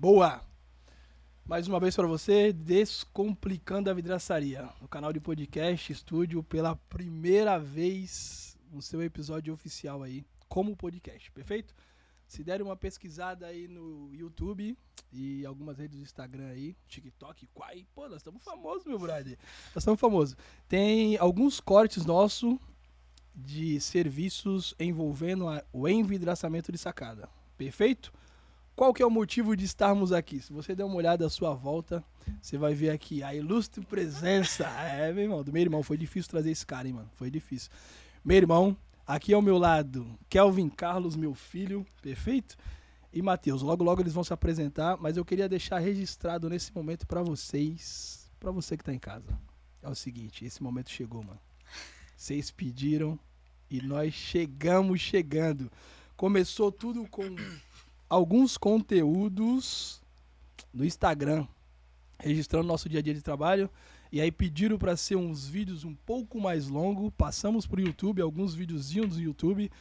Boa! Mais uma vez para você, Descomplicando a Vidraçaria, no canal de podcast, estúdio, pela primeira vez no seu episódio oficial aí, como podcast, perfeito? Se derem uma pesquisada aí no YouTube e algumas redes do Instagram aí, TikTok, Quai, pô, nós estamos famosos, meu brother. Nós estamos famosos. Tem alguns cortes nossos de serviços envolvendo o envidraçamento de sacada, perfeito? Qual que é o motivo de estarmos aqui? Se você der uma olhada à sua volta, você vai ver aqui a ilustre presença. Meu irmão, do meu irmão. Foi difícil trazer esse cara, hein, mano. Foi difícil. Meu irmão, aqui ao meu lado, Kelvin Carlos, meu filho, perfeito? E Matheus. Logo, logo eles vão se apresentar, mas eu queria deixar registrado nesse momento pra vocês, pra você que tá em casa. É o seguinte, esse momento chegou, mano. Vocês pediram e nós chegamos chegando. Começou tudo com alguns conteúdos no Instagram, registrando nosso dia a dia de trabalho, e aí pediram para ser uns vídeos um pouco mais longos, passamos pro YouTube, alguns videozinhos do YouTube,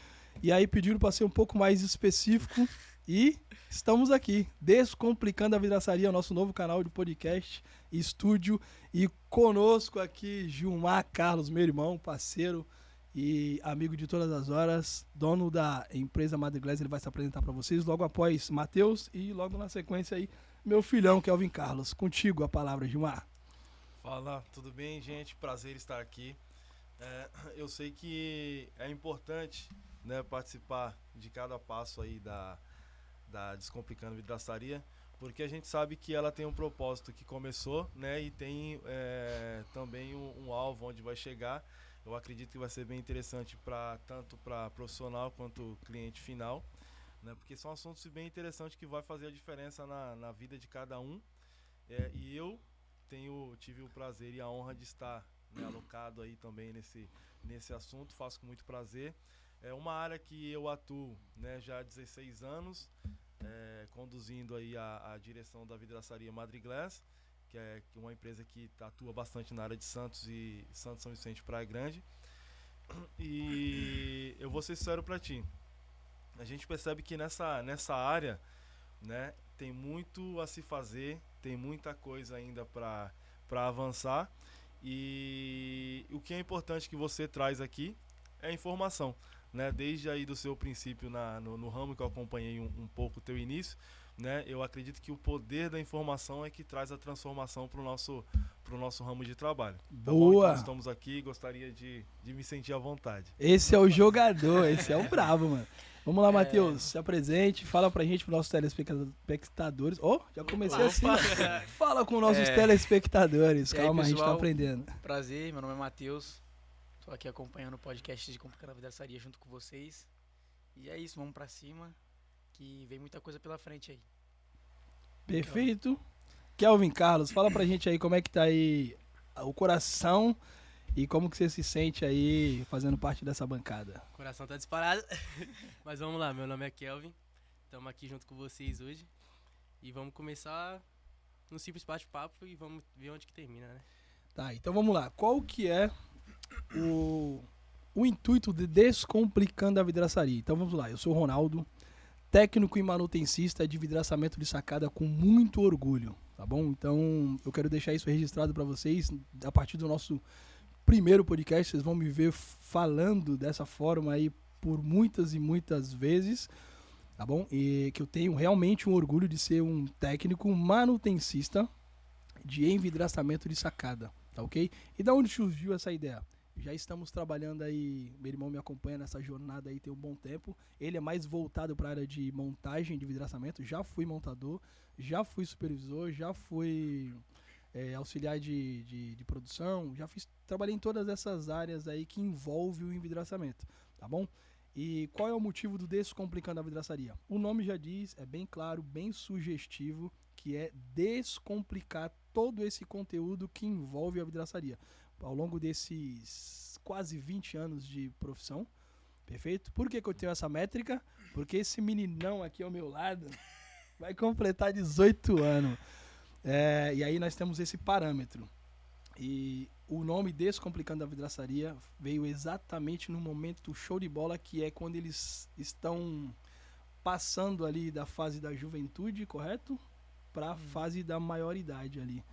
e aí pediram para ser um pouco mais específico, e estamos aqui, Descomplicando a Vidraçaria, nosso novo canal de podcast, estúdio, e conosco aqui Gilmar Carlos, meu irmão, parceiro, e amigo de todas as horas, dono da empresa Madre Glass, ele vai se apresentar para vocês logo após Matheus e logo na sequência aí meu filhão Kelvin Carlos. Contigo a palavra, Gilmar. Fala, tudo bem, gente? Prazer estar aqui. Eu sei que é importante, né, participar de cada passo aí da Descomplicando Vidraçaria, porque a gente sabe que ela tem um propósito que começou, né, e tem também um alvo onde vai chegar. Eu acredito que vai ser bem interessante tanto para profissional quanto cliente final, né? Porque são assuntos bem interessantes que vai fazer a diferença na vida de cada um. E eu tive o prazer e a honra de estar, né, alocado aí também nesse assunto. Faço com muito prazer. É uma área que eu atuo, né, já há 16 anos, conduzindo aí a direção da vidraçaria Madre Glass, que é uma empresa que atua bastante na área de Santos e Santos São Vicente Praia Grande. E eu vou ser sincero para ti, a gente percebe que nessa área, né, tem muito a se fazer, tem muita coisa ainda para avançar, e o que é importante que você traz aqui é informação, né? Desde aí do seu princípio no ramo que eu acompanhei um pouco o teu início, né? Eu acredito que o poder da informação é que traz a transformação para o nosso ramo de trabalho. Tá bom? Então Boa! estamos aqui, gostaria de me sentir à vontade. Esse é o jogador, esse é o bravo, mano. Vamos lá, Matheus, se apresente, fala pra gente, pros nossos telespectadores. Já comecei assim, mano. Fala com nossos telespectadores. Calma, aí, pessoal, a gente tá aprendendo. Prazer, meu nome é Matheus. Tô aqui acompanhando o podcast de Complicando a Vidraçaria junto com vocês. E é isso, vamos pra cima, que vem muita coisa pela frente aí. Perfeito. Kelvin Carlos, fala pra gente aí como é que tá aí o coração e como que você se sente aí fazendo parte dessa bancada. O coração tá disparado. Mas vamos lá, meu nome é Kelvin. Estamos aqui junto com vocês hoje. E vamos começar um simples bate-papo e vamos ver onde que termina, né? Tá, então vamos lá. Qual que é o intuito de Descomplicando a Vidraçaria? Então vamos lá, eu sou o Ronaldo, técnico e manutencista de vidraçamento de sacada com muito orgulho, tá bom? Então eu quero deixar isso registrado para vocês. A partir do nosso primeiro podcast, vocês vão me ver falando dessa forma aí por muitas e muitas vezes, tá bom? E que eu tenho realmente um orgulho de ser um técnico manutencista de envidraçamento de sacada, tá ok? E da onde surgiu essa ideia? Já estamos trabalhando aí, meu irmão me acompanha nessa jornada aí tem um bom tempo. Ele é mais voltado para a área de montagem de vidraçamento. Já fui montador, já fui supervisor, já fui auxiliar de produção, trabalhei em todas essas áreas aí que envolve o envidraçamento, tá bom? E qual é o motivo do Descomplicando a Vidraçaria? O nome já diz, é bem claro, bem sugestivo, que é descomplicar todo esse conteúdo que envolve a vidraçaria. Ao longo desses quase 20 anos de profissão, perfeito? Por que eu tenho essa métrica? Porque esse meninão aqui ao meu lado vai completar 18 anos. E aí nós temos esse parâmetro. E o nome Descomplicando a Vidraçaria veio exatamente no momento show de bola, que é quando eles estão passando ali da fase da juventude, correto? para a fase da maioridade ali,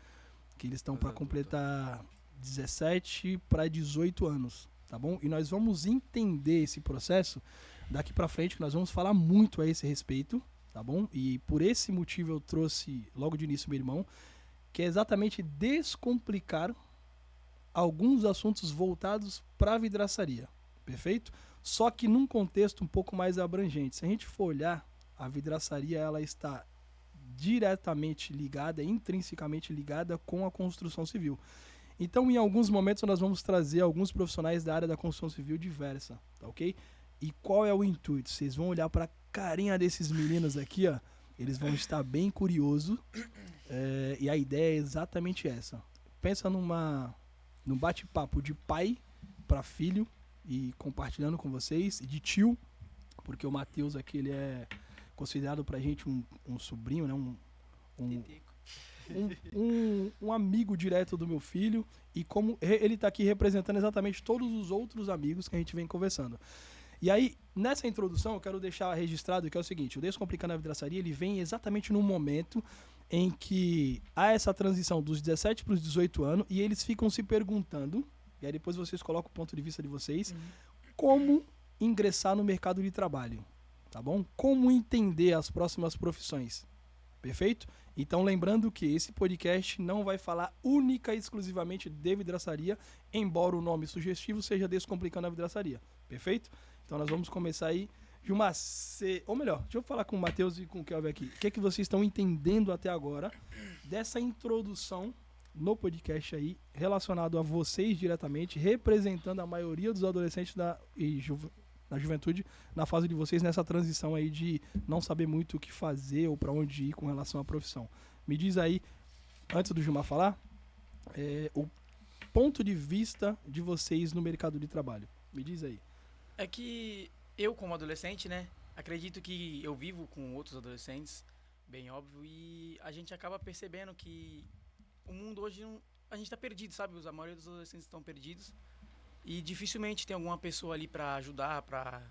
que eles estão Fase para adulta. completar 17 para 18 anos, tá bom? E nós vamos entender esse processo daqui para frente, que nós vamos falar muito a esse respeito, tá bom? E por esse motivo eu trouxe logo de início meu irmão, que é exatamente descomplicar alguns assuntos voltados para a vidraçaria, perfeito? Só que num contexto um pouco mais abrangente. Se a gente for olhar, a vidraçaria ela está diretamente ligada, intrinsecamente ligada com a construção civil. Então, em alguns momentos, nós vamos trazer alguns profissionais da área da construção civil diversa, tá ok? E qual é o intuito? Vocês vão olhar para a carinha desses meninos aqui, ó. Eles vão estar bem curiosos. E a ideia é exatamente essa. Pensa num bate-papo de pai para filho e compartilhando com vocês, e de tio, porque o Matheus aqui ele é considerado pra gente um sobrinho, né? Um amigo direto do meu filho, e como ele tá aqui representando exatamente todos os outros amigos que a gente vem conversando. E aí, nessa introdução, eu quero deixar registrado que é o seguinte: o Descomplicando a Vidraçaria, ele vem exatamente no momento em que há essa transição dos 17 para os 18 anos, e eles ficam se perguntando, e aí depois vocês colocam o ponto de vista de vocês, como ingressar no mercado de trabalho, tá bom? Como entender as próximas profissões, perfeito? Então lembrando que esse podcast não vai falar única e exclusivamente de vidraçaria, embora o nome sugestivo seja Descomplicando a Vidraçaria, perfeito? Então nós vamos começar aí. Gilmar, ou melhor, deixa eu falar com o Matheus e com o Kelvin aqui. O que é que vocês estão entendendo até agora dessa introdução no podcast aí, relacionado a vocês diretamente, representando a maioria dos adolescentes na juventude, na fase de vocês, nessa transição aí de não saber muito o que fazer ou para onde ir com relação à profissão. Me diz aí, antes do Gilmar falar, o ponto de vista de vocês no mercado de trabalho. Me diz aí. É que eu, como adolescente, né, acredito que eu vivo com outros adolescentes, bem óbvio, e a gente acaba percebendo que o mundo hoje, a gente tá perdido, sabe? A maioria dos adolescentes estão perdidos e dificilmente tem alguma pessoa ali para ajudar, para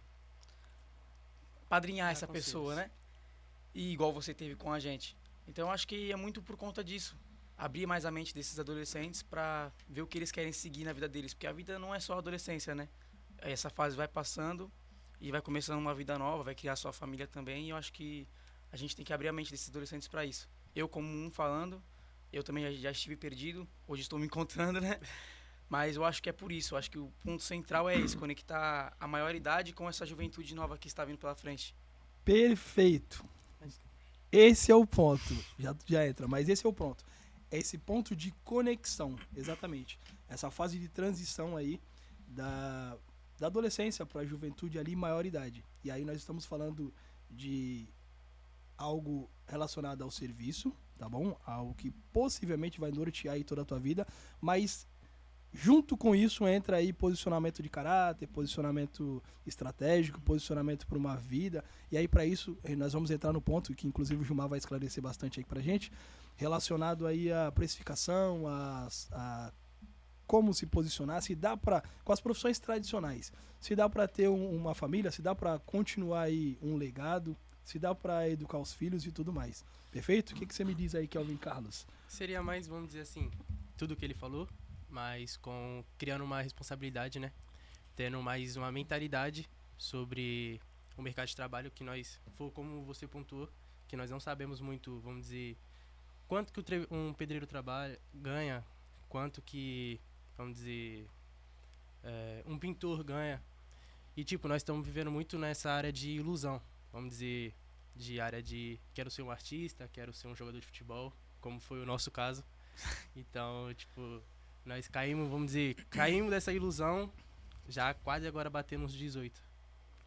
padrinhar essa pessoa, né? E igual você teve com a gente. Então eu acho que é muito por conta disso. Abrir mais a mente desses adolescentes para ver o que eles querem seguir na vida deles, porque a vida não é só a adolescência, né? Essa fase vai passando e vai começando uma vida nova, vai criar sua família também, e eu acho que a gente tem que abrir a mente desses adolescentes para isso. Eu, como falando, eu também já estive perdido, hoje estou me encontrando, né? Mas eu acho que é por isso, eu acho que o ponto central é esse, conectar a maioridade com essa juventude nova que está vindo pela frente. Perfeito. Esse é o ponto. Já entra, mas esse é o ponto. É esse ponto de conexão, exatamente. Essa fase de transição aí da adolescência para a juventude ali, maioridade. E aí nós estamos falando de algo relacionado ao serviço, tá bom? Algo que possivelmente vai nortear aí toda a tua vida, mas junto com isso entra aí posicionamento de caráter, posicionamento estratégico, posicionamento para uma vida. E aí para isso nós vamos entrar no ponto que inclusive o Gilmar vai esclarecer bastante aí pra gente, relacionado aí à precificação, a como se posicionar, se dá para, com as profissões tradicionais, se dá para ter uma família, se dá para continuar aí um legado, se dá para educar os filhos e tudo mais. Perfeito? O que você me diz aí, Kelvin Carlos? Seria mais, vamos dizer assim, tudo o que ele falou, mas criando uma responsabilidade, né? Tendo mais uma mentalidade sobre o mercado de trabalho, que nós, como você pontuou, que nós não sabemos muito, vamos dizer, quanto que um pedreiro ganha, quanto que, vamos dizer, um pintor ganha. E tipo, nós estamos vivendo muito nessa área de ilusão, vamos dizer, de área de quero ser um artista, quero ser um jogador de futebol, como foi o nosso caso. Então, tipo, nós caímos dessa ilusão, já quase agora batendo uns 18.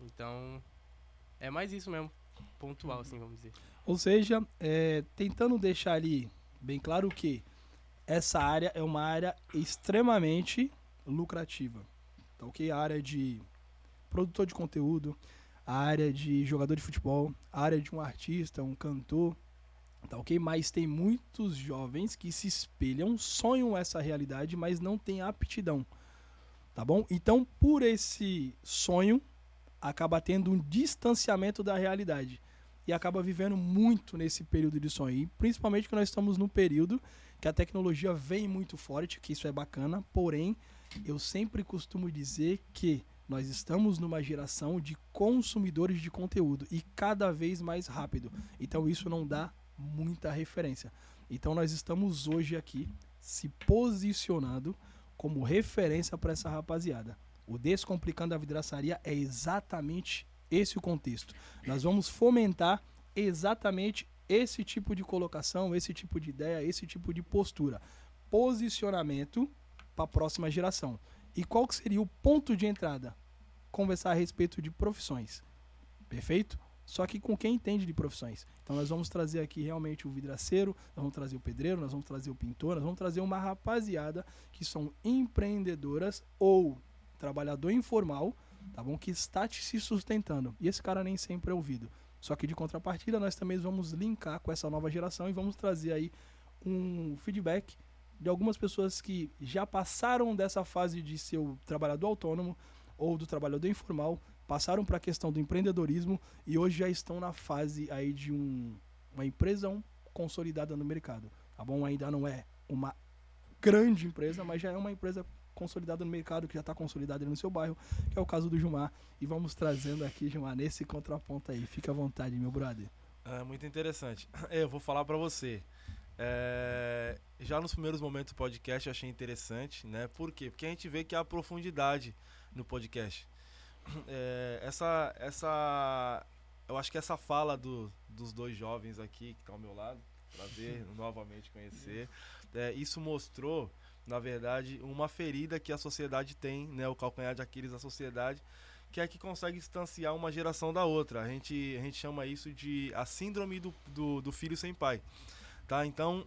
Então, é mais isso mesmo, pontual, assim, vamos dizer. Ou seja, tentando deixar ali bem claro que essa área é uma área extremamente lucrativa, tá ok? A área de produtor de conteúdo, a área de jogador de futebol, a área de um artista, um cantor, tá ok? Mas tem muitos jovens que se espelham, sonham essa realidade, mas não têm aptidão, tá bom? Então, por esse sonho, acaba tendo um distanciamento da realidade. e acaba vivendo muito nesse período de sonho. E principalmente que nós estamos num período que a tecnologia vem muito forte, que isso é bacana, porém, eu sempre costumo dizer que nós estamos numa geração de consumidores de conteúdo e cada vez mais rápido. Então isso não dá muita referência. Então nós estamos hoje aqui se posicionando como referência para essa rapaziada. O Descomplicando a Vidraçaria é exatamente esse o contexto. Nós vamos fomentar exatamente esse tipo de colocação, esse tipo de ideia, esse tipo de postura. Posicionamento para a próxima geração. E qual que seria o ponto de entrada? Conversar a respeito de profissões. Perfeito? Só que com quem entende de profissões. Então nós vamos trazer aqui realmente o vidraceiro, nós vamos trazer o pedreiro, nós vamos trazer o pintor, nós vamos trazer uma rapaziada que são empreendedoras ou trabalhador informal, tá bom? Que está se sustentando. E esse cara nem sempre é ouvido. Só que de contrapartida nós também vamos linkar com essa nova geração e vamos trazer aí um feedback de algumas pessoas que já passaram dessa fase de ser o trabalhador autônomo ou do trabalhador informal, passaram para a questão do empreendedorismo e hoje já estão na fase aí de uma empresa consolidada no mercado, tá bom? Ainda não é uma grande empresa, mas já é uma empresa consolidada no mercado, que já está consolidada no seu bairro, que é o caso do Gilmar. E vamos trazendo aqui, Gilmar, nesse contraponto aí. Fica à vontade, meu brother. É muito interessante. Eu vou falar para você. Já nos primeiros momentos do podcast eu achei interessante, né? Por quê? Porque a gente vê que há profundidade no podcast. Eu acho que essa fala dos dois jovens aqui que estão ao meu lado, prazer novamente conhecer, isso mostrou, na verdade, uma ferida que a sociedade tem, né? O calcanhar de Aquiles da sociedade, que é que consegue distanciar uma geração da outra. A gente chama isso de a síndrome do filho sem pai. Tá? Então,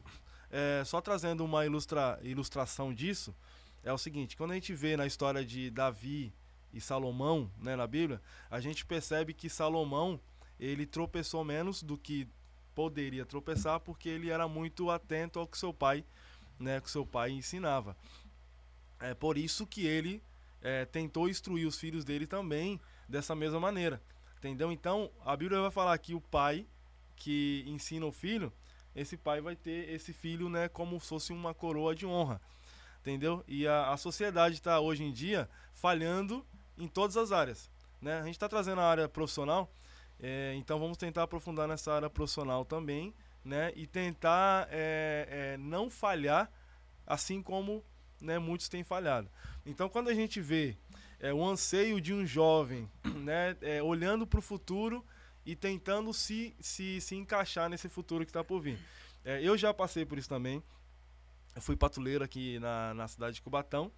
só trazendo uma ilustração disso, é o seguinte: quando a gente vê na história de Davi e Salomão, né, na Bíblia, a gente percebe que Salomão, ele tropeçou menos do que poderia tropeçar, porque ele era muito atento ao que seu pai, né, que seu pai ensinava. É por isso que ele tentou instruir os filhos dele também dessa mesma maneira. Entendeu? Então, a Bíblia vai falar que o pai que ensina o filho, esse pai vai ter esse filho, né, como se fosse uma coroa de honra. Entendeu? E a sociedade está hoje em dia falhando em todas as áreas, né? A gente está trazendo a área profissional, então vamos tentar aprofundar nessa área profissional também, né? E tentar não falhar, assim como, né, muitos têm falhado. Então, quando a gente vê o anseio de um jovem, né, olhando para o futuro e tentando se encaixar nesse futuro que está por vir. Eu já passei por isso também. Eu fui patrulheiro aqui na cidade de Cubatão.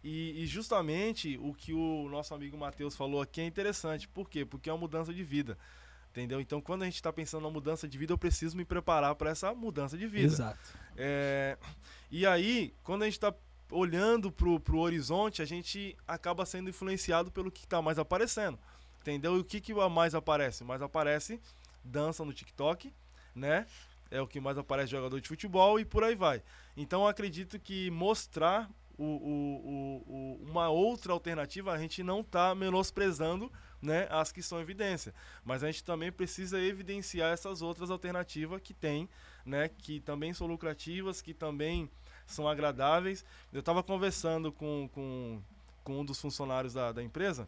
E justamente o que o nosso amigo Matheus falou aqui é interessante. Por quê? Porque é uma mudança de vida. Entendeu? Então, quando a gente está pensando na mudança de vida, eu preciso me preparar para essa mudança de vida. Exato. E aí, quando a gente está olhando pro horizonte, a gente acaba sendo influenciado pelo que está mais aparecendo. Entendeu? E o que mais aparece? Mais aparece dança no TikTok, né? É o que mais aparece jogador de futebol e por aí vai. Então, eu acredito que mostrar uma outra alternativa, a gente não está menosprezando, né, as que são evidência. Mas a gente também precisa evidenciar essas outras alternativas que tem, né, que também são lucrativas, que também são agradáveis. Eu estava conversando com um dos funcionários da empresa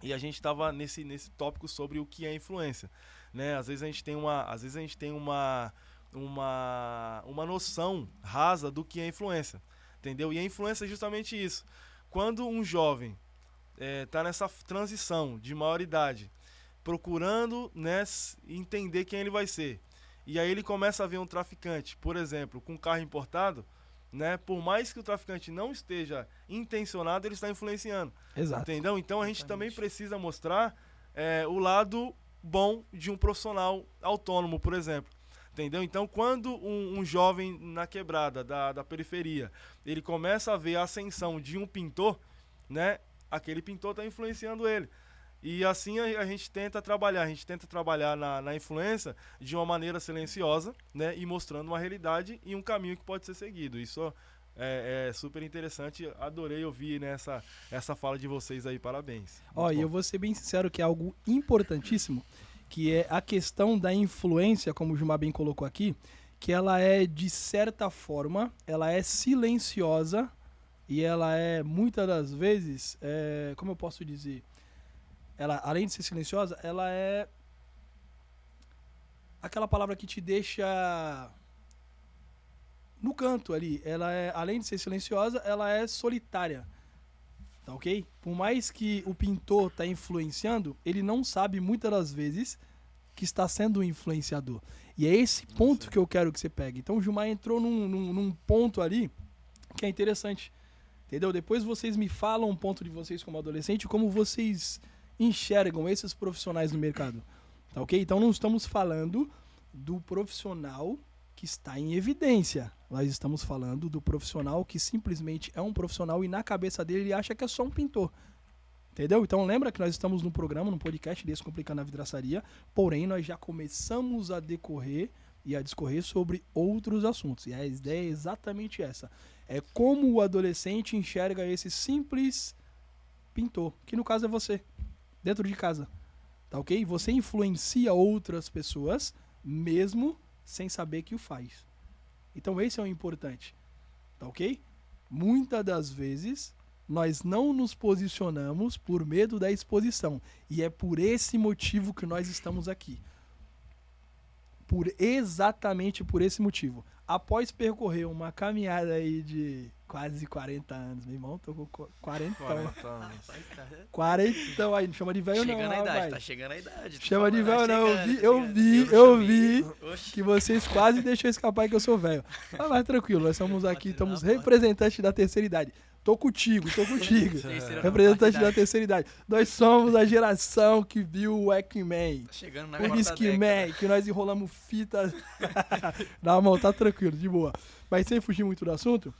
e a gente estava nesse tópico sobre o que é influência. Né? Às vezes a gente tem uma noção rasa do que é influência. Entendeu? E a influência é justamente isso. Quando um jovem está nessa transição de maioridade, procurando, né, entender quem ele vai ser, e aí ele começa a ver um traficante, por exemplo, com um carro importado, né, por mais que o traficante não esteja intencionado, ele está influenciando. Exato. Entendeu? Então a gente também precisa mostrar o lado bom de um profissional autônomo, por exemplo. Entendeu? Então, quando um jovem na quebrada da periferia, ele começa a ver a ascensão de um pintor, né? Aquele pintor está influenciando ele. E assim a gente tenta trabalhar na influência de uma maneira silenciosa, né? E mostrando uma realidade e um caminho que pode ser seguido. Isso é super interessante. Adorei ouvir, né, essa fala de vocês aí. Parabéns. E eu vou ser bem sincero que é algo importantíssimo, que é a questão da influência, como o Gilmar bem colocou aqui, que ela é, de certa forma, ela é silenciosa e ela é, muitas das vezes, como eu posso dizer, ela, além de ser silenciosa, ela é aquela palavra que te deixa no canto ali. Ela é, além de ser silenciosa, ela é solitária. Tá ok? Por mais que o pintor tá influenciando, ele não sabe muitas das vezes que está sendo um influenciador. E é esse ponto que eu quero que você pegue. Então o Gilmar entrou num ponto ali que é interessante. Entendeu? Depois vocês me falam um ponto de vocês como adolescente, como vocês enxergam esses profissionais no mercado. Tá ok? Então não estamos falando do profissional que está em evidência. Nós estamos falando do profissional que simplesmente é um profissional e na cabeça dele ele acha que é só um pintor. Entendeu? Então lembra que nós estamos num programa, num podcast Descomplicando a Vidraçaria, porém nós já começamos a decorrer e a discorrer sobre outros assuntos. E a ideia é exatamente essa. É como o adolescente enxerga esse simples pintor, que no caso é você, dentro de casa. Tá ok? Você influencia outras pessoas, mesmo sem saber que o faz. Então esse é o importante. Tá ok? Muitas das vezes nós não nos posicionamos por medo da exposição. E é por esse motivo que nós estamos aqui. Exatamente por esse motivo. Após percorrer uma caminhada aí de quase 40 anos, meu irmão, tô com 40 anos. 40 aí, não chama de velho não, chegando a idade, rapaz. tá chegando a idade. Chama de velho não, eu vi que vocês quase deixam escapar que eu sou velho. Mas tranquilo, nós estamos aqui, estamos representantes da terceira idade. Tô contigo. Representante da terceira idade. Nós somos a geração que viu o Walkman. Tá chegando na o Discman, que nós enrolamos fita. Não, tá tranquilo, de boa. Mas sem fugir muito do assunto,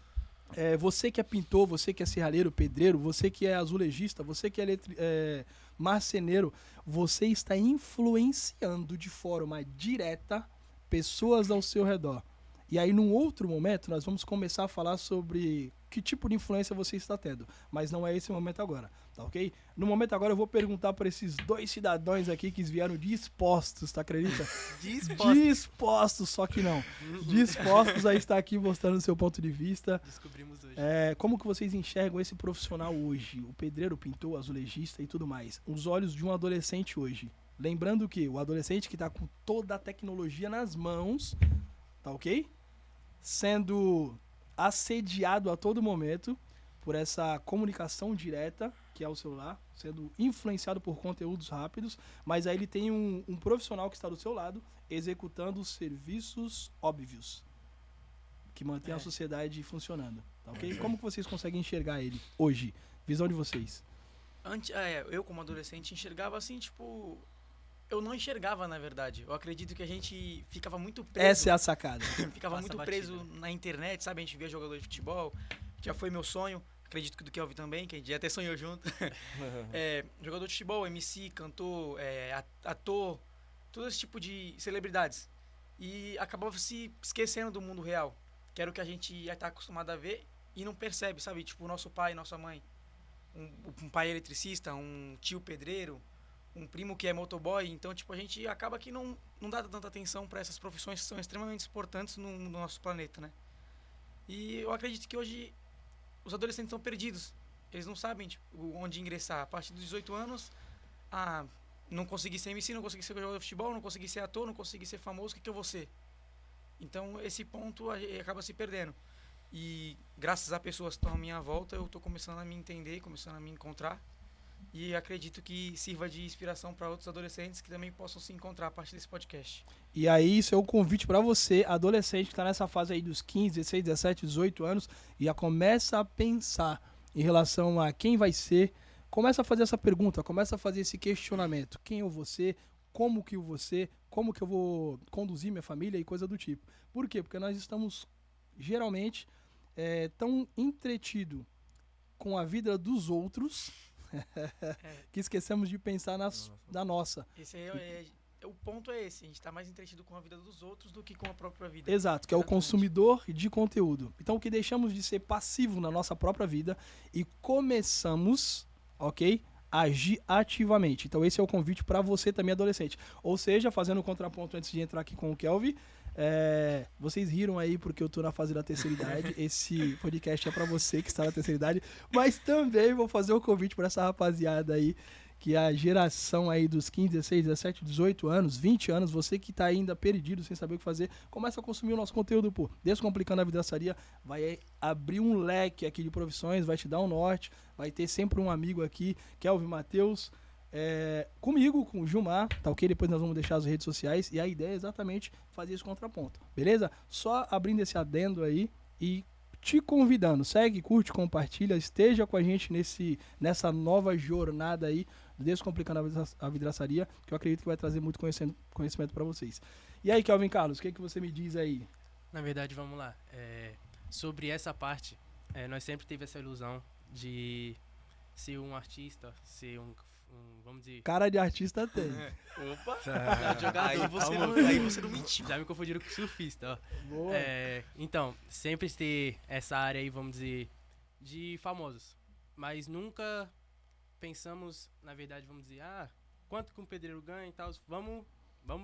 você que é pintor, você que é serralheiro, pedreiro, você que é azulejista, você que é marceneiro, você está influenciando de forma direta pessoas ao seu redor. E aí, num outro momento, nós vamos começar a falar sobre que tipo de influência você está tendo. Mas não é esse momento agora, tá ok? No momento agora, eu vou perguntar para esses dois cidadãos aqui que vieram dispostos, tá, acredita? Dispostos, só que não. Dispostos a estar aqui mostrando o seu ponto de vista. Descobrimos hoje. Como que vocês enxergam esse profissional hoje? O pedreiro, o pintor, o azulejista e tudo mais. Os olhos de um adolescente hoje. Lembrando que o adolescente que está com toda a tecnologia nas mãos, tá ok? Sendo assediado a todo momento por essa comunicação direta, que é o celular, sendo influenciado por conteúdos rápidos, mas aí ele tem um profissional que está do seu lado, executando serviços óbvios, que mantém a sociedade funcionando, tá ok? Como que vocês conseguem enxergar ele hoje? Visão de vocês. Eu, como adolescente, enxergava assim, tipo... Eu não enxergava, na verdade. Eu acredito que a gente ficava muito preso. Essa é a sacada. Ficava muito preso na internet, sabe? A gente via jogador de futebol. Já foi meu sonho. Acredito que do Kelvin também, que a gente já até sonhou junto. Jogador de futebol, MC, cantor, ator, todo esse tipo de celebridades. E acabava se esquecendo do mundo real, que era o que a gente já está acostumado a ver e não percebe, sabe? Tipo, o nosso pai, nossa mãe. Um pai eletricista, um tio pedreiro, um primo que é motoboy. Então, tipo, a gente acaba que não dá tanta atenção para essas profissões que são extremamente importantes no nosso planeta, né? E eu acredito que hoje os adolescentes estão perdidos. Eles não sabem, tipo, onde ingressar. A partir dos 18 anos, não consegui ser MC, não consegui ser jogador de futebol, não consegui ser ator, não consegui ser famoso, o que eu vou ser? Então, esse ponto acaba se perdendo. E graças a pessoas que estão à minha volta, eu estou começando a me entender, começando a me encontrar. E acredito que sirva de inspiração para outros adolescentes que também possam se encontrar a partir desse podcast. E aí, isso é um convite para você, adolescente que está nessa fase aí dos 15, 16, 17, 18 anos, e já começa a pensar em relação a quem vai ser. Começa a fazer essa pergunta, começa a fazer esse questionamento. Quem eu vou ser? Como que eu vou ser? Como que eu vou conduzir minha família e coisa do tipo. Por quê? Porque nós estamos, geralmente, tão entretidos com a vida dos outros... que esquecemos de pensar na nossa. Esse o ponto é esse, a gente está mais entretido com a vida dos outros do que com a própria vida. Exato, que é o consumidor de conteúdo. Então, o que deixamos de ser passivo na nossa própria vida e começamos, ok, agir ativamente. Então esse é o convite para você também, adolescente. Ou seja, fazendo um contraponto antes de entrar aqui com o Kelvin, vocês riram aí porque eu tô na fase da terceira idade. Esse podcast é para você que está na terceira idade, mas também vou fazer um convite para essa rapaziada aí, que é a geração aí dos 15, 16, 17, 18 anos, 20 anos, você que tá ainda perdido, sem saber o que fazer, começa a consumir o nosso conteúdo, pô. Descomplicando a Vidraçaria vai abrir um leque aqui de profissões, vai te dar um norte, vai ter sempre um amigo aqui, Kelvin, Matheus, comigo, com o Gilmar, tá ok? Depois nós vamos deixar as redes sociais, e a ideia é exatamente fazer esse contraponto, beleza? Só abrindo esse adendo aí e te convidando, segue, curte, compartilha, esteja com a gente nessa nova jornada aí, Descomplicando a Vidraçaria, que eu acredito que vai trazer muito conhecimento para vocês. E aí, Kelvin Carlos, o que você me diz aí? Na verdade, vamos lá. Sobre essa parte, nós sempre teve essa ilusão de ser um artista, ser vamos dizer... Cara de artista tem. Opa! Jogador, aí você não mentiu. Já me confundiram com surfista, ó. Boa. Então, sempre ter essa área aí, vamos dizer, de famosos. Mas nunca pensamos, na verdade, vamos dizer, quanto que um pedreiro ganha e tal, vamos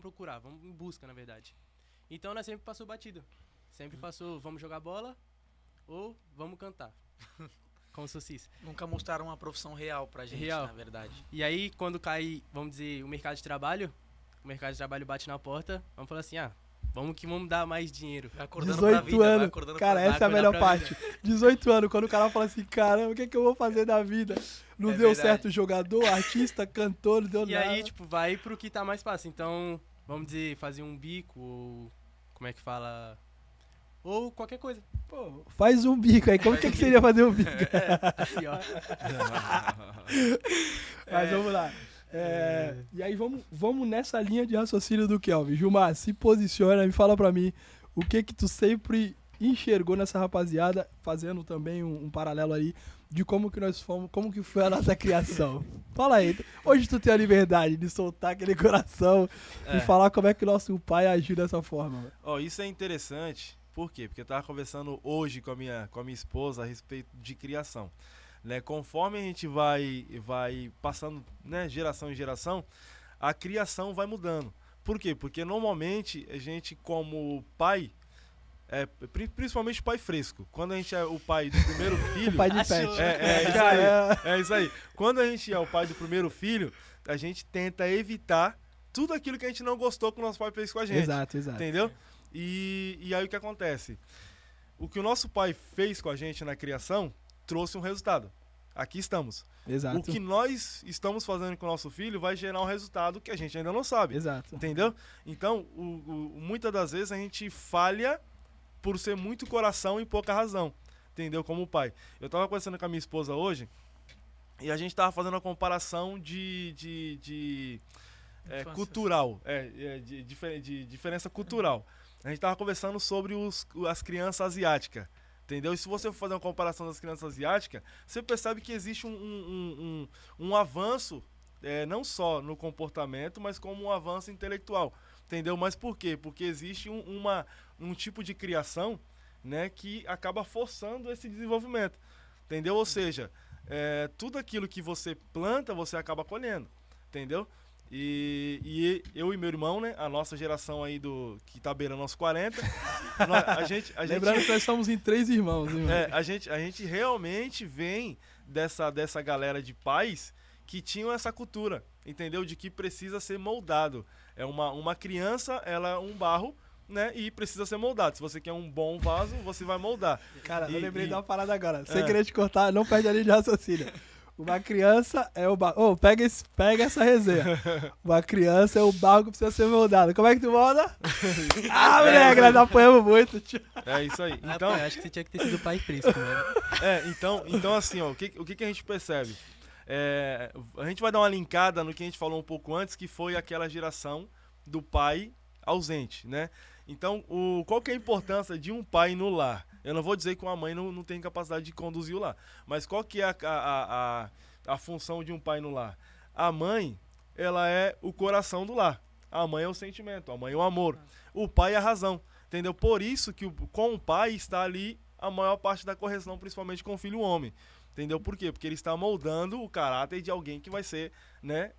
procurar, vamos em busca, na verdade. Então, nós sempre passou batido. Sempre passou, vamos jogar bola ou vamos cantar. Como se fosse isso. Nunca mostraram uma profissão real pra gente, na verdade. E aí, quando cai, vamos dizer, o mercado de trabalho bate na porta, vamos falar assim, vamos dar mais dinheiro. 18 anos, cara, essa é a melhor parte. 18 anos, quando o cara fala assim, caramba, o que eu vou fazer da vida? Não deu certo jogador, artista, cantor, não deu nada. E aí, vai pro que tá mais fácil. Então, vamos dizer, fazer um bico, ou como é que fala... Ou qualquer coisa. Pô, faz um bico aí. Como que seria fazer um bico? Assim, ó. Mas vamos lá. E aí vamos nessa linha de raciocínio do Kelvin. Gilmar, se posiciona e fala pra mim o que tu sempre enxergou nessa rapaziada, fazendo também um paralelo aí de como que nós fomos, como que foi a nossa criação. Fala aí. Hoje tu tem a liberdade de soltar aquele coração e falar como é que nosso pai agiu dessa forma. Isso é interessante. Por quê? Porque eu tava conversando hoje com a minha esposa a respeito de criação. Né? Conforme a gente vai passando, né, geração em geração, a criação vai mudando. Por quê? Porque normalmente a gente, como pai, principalmente pai fresco, quando a gente é o pai do primeiro filho... O pai de pet. É isso aí. Quando a gente é o pai do primeiro filho, a gente tenta evitar tudo aquilo que a gente não gostou que o nosso pai fez com a gente. Exato. Entendeu? E aí o que acontece? O que o nosso pai fez com a gente na criação trouxe um resultado. Aqui estamos. Exato. O que nós estamos fazendo com o nosso filho vai gerar um resultado que a gente ainda não sabe. Exato. Entendeu? Então, muitas das vezes a gente falha por ser muito coração e pouca razão. Entendeu? Como pai. Eu estava conversando com a minha esposa hoje e a gente estava fazendo uma comparação de cultural. De diferença cultural. A gente estava conversando sobre as crianças asiáticas. Entendeu? E se você for fazer uma comparação das crianças asiáticas, você percebe que existe um avanço, não só no comportamento, mas como um avanço intelectual. Entendeu? Mas por quê? Porque existe um tipo de criação, né, que acaba forçando esse desenvolvimento. Entendeu? Ou seja, tudo aquilo que você planta, você acaba colhendo. Entendeu? E eu e meu irmão, né? A nossa geração aí que tá beirando aos 40. Lembrando que nós somos em 3 irmãos, hein, a gente realmente vem dessa galera de pais que tinham essa cultura, entendeu? De que precisa ser moldado. Uma criança, ela é um barro, né? E precisa ser moldado. Se você quer um bom vaso, você vai moldar. Cara, eu lembrei de uma parada agora. Sem querer te cortar, não perde a linha de raciocínio. Uma criança é o barro. Pega essa resenha. Uma criança é o barro que precisa ser moldado. Como é que tu molda? Moleque, nós apanhamos muito. Tio. É isso aí. Então, Rapaz, acho que você tinha que ter sido pai fresco, mano. Então assim, ó, o que a gente percebe? A gente vai dar uma linkada no que a gente falou um pouco antes, que foi aquela geração do pai ausente, né? Então, qual que é a importância de um pai no lar? Eu não vou dizer que uma mãe não tem capacidade de conduzir o lar, mas qual que é a função de um pai no lar? A mãe, ela é o coração do lar. A mãe é o sentimento, a mãe é o amor. O pai é a razão, entendeu? Por isso que com o pai está ali a maior parte da correção, principalmente com o filho homem. Entendeu? Por quê? Porque ele está moldando o caráter de alguém que vai ser, né,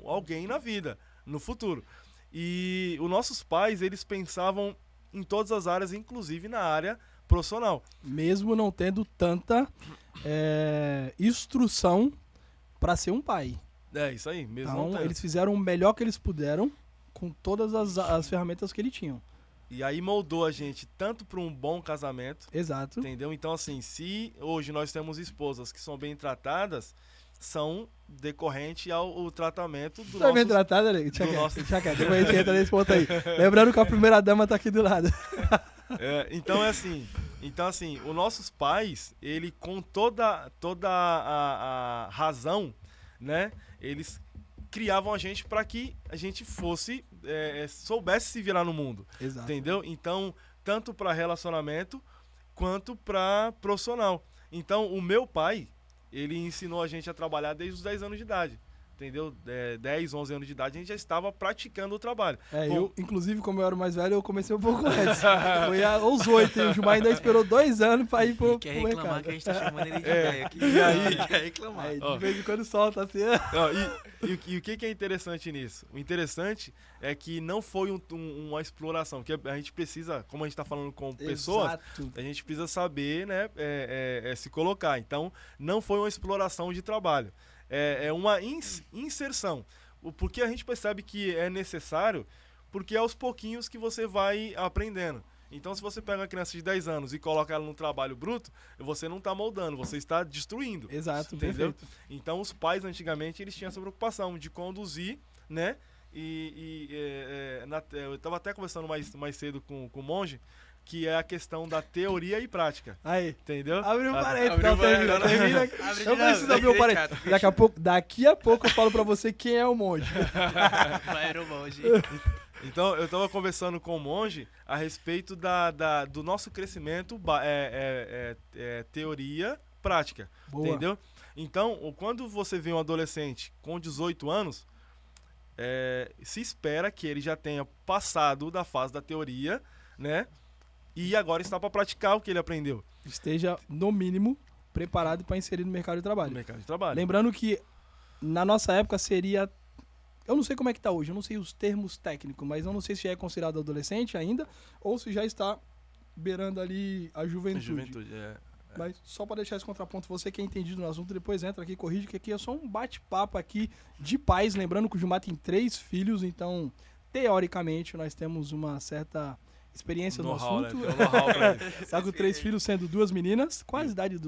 alguém na vida, no futuro. E os nossos pais, eles pensavam em todas as áreas, inclusive na área profissional. Mesmo não tendo tanta instrução para ser um pai. É, isso aí, mesmo Então, não tendo. eles fizeram o melhor que eles puderam com todas as ferramentas que eles tinham. E aí moldou a gente tanto para um bom casamento, Exato. entendeu? Então, assim, se hoje nós temos esposas que são bem tratadas, são decorrente ao tratamento do Tá bem nosso... tratado, né? Deixa do quieto, nosso- deixa quieto. Depois a gente entra nesse ponto aí. Lembrando que a primeira dama tá aqui do lado. Então, assim, os nossos pais, ele com toda a razão, né? Eles criavam a gente para que a gente fosse, soubesse se virar no mundo. Exato. Entendeu? Então, tanto para relacionamento quanto para profissional. Então, o meu pai, ele ensinou a gente a trabalhar desde os 10 anos de idade. Entendeu? 10, 11 anos de idade, a gente já estava praticando o trabalho. Eu, inclusive, como eu era o mais velho, eu comecei um pouco antes. Foi aos 8, e o Gilmar ainda esperou 2 anos pra ir pro Quer reclamar mercado. que a gente tá chamando ele de velho aqui. E aí? Quer reclamar. Aí, Ó. de vez em quando solta assim. Ó, e o que é interessante nisso? O interessante é que não foi uma exploração, que a gente precisa, como a gente está falando com pessoas, Exato. a gente precisa saber, né, se colocar. Então, não foi uma exploração de trabalho. É uma inserção. Porque a gente percebe que é necessário, porque é aos pouquinhos que você vai aprendendo. Então, se você pega uma criança de 10 anos e coloca ela num trabalho bruto, você não está moldando, você está destruindo. Exato, Entendeu? perfeito. Então, os pais, antigamente, eles tinham essa preocupação de conduzir, né? Eu estava até conversando mais cedo com o monge, que é a questão da teoria e prática. Aí. Entendeu? Abre um Ah, parênteses. abriu Então, um parênteses. termina. Abre de Eu novo, preciso abrir um deixa parênteses. chato, Daqui a pouco eu falo pra você quem é o monge. Vai, era o monge. Então, eu estava conversando com o monge a respeito do nosso crescimento, teoria, prática. Boa. Entendeu? Então, quando você vê um adolescente com 18 anos, se espera que ele já tenha passado da fase da teoria, né? E agora está para praticar o que ele aprendeu Esteja, no mínimo, preparado para inserir no mercado de no trabalho. mercado de trabalho. Lembrando que na nossa época seria. Eu não sei como é que tá hoje, eu não sei os termos técnicos, mas eu não sei se já é considerado adolescente ainda ou se já está beirando ali a juventude. Juventude, Mas só para deixar esse contraponto, você que é entendido no assunto, depois entra aqui, corrige, que aqui é só um bate-papo aqui de pais. Lembrando que o Gilmar tem 3 filhos, então, teoricamente, nós temos uma certa experiência no know-how, né? assunto. Tem um know-how pra isso. Tá com 3 filhos, sendo 2 meninas. Qual a idade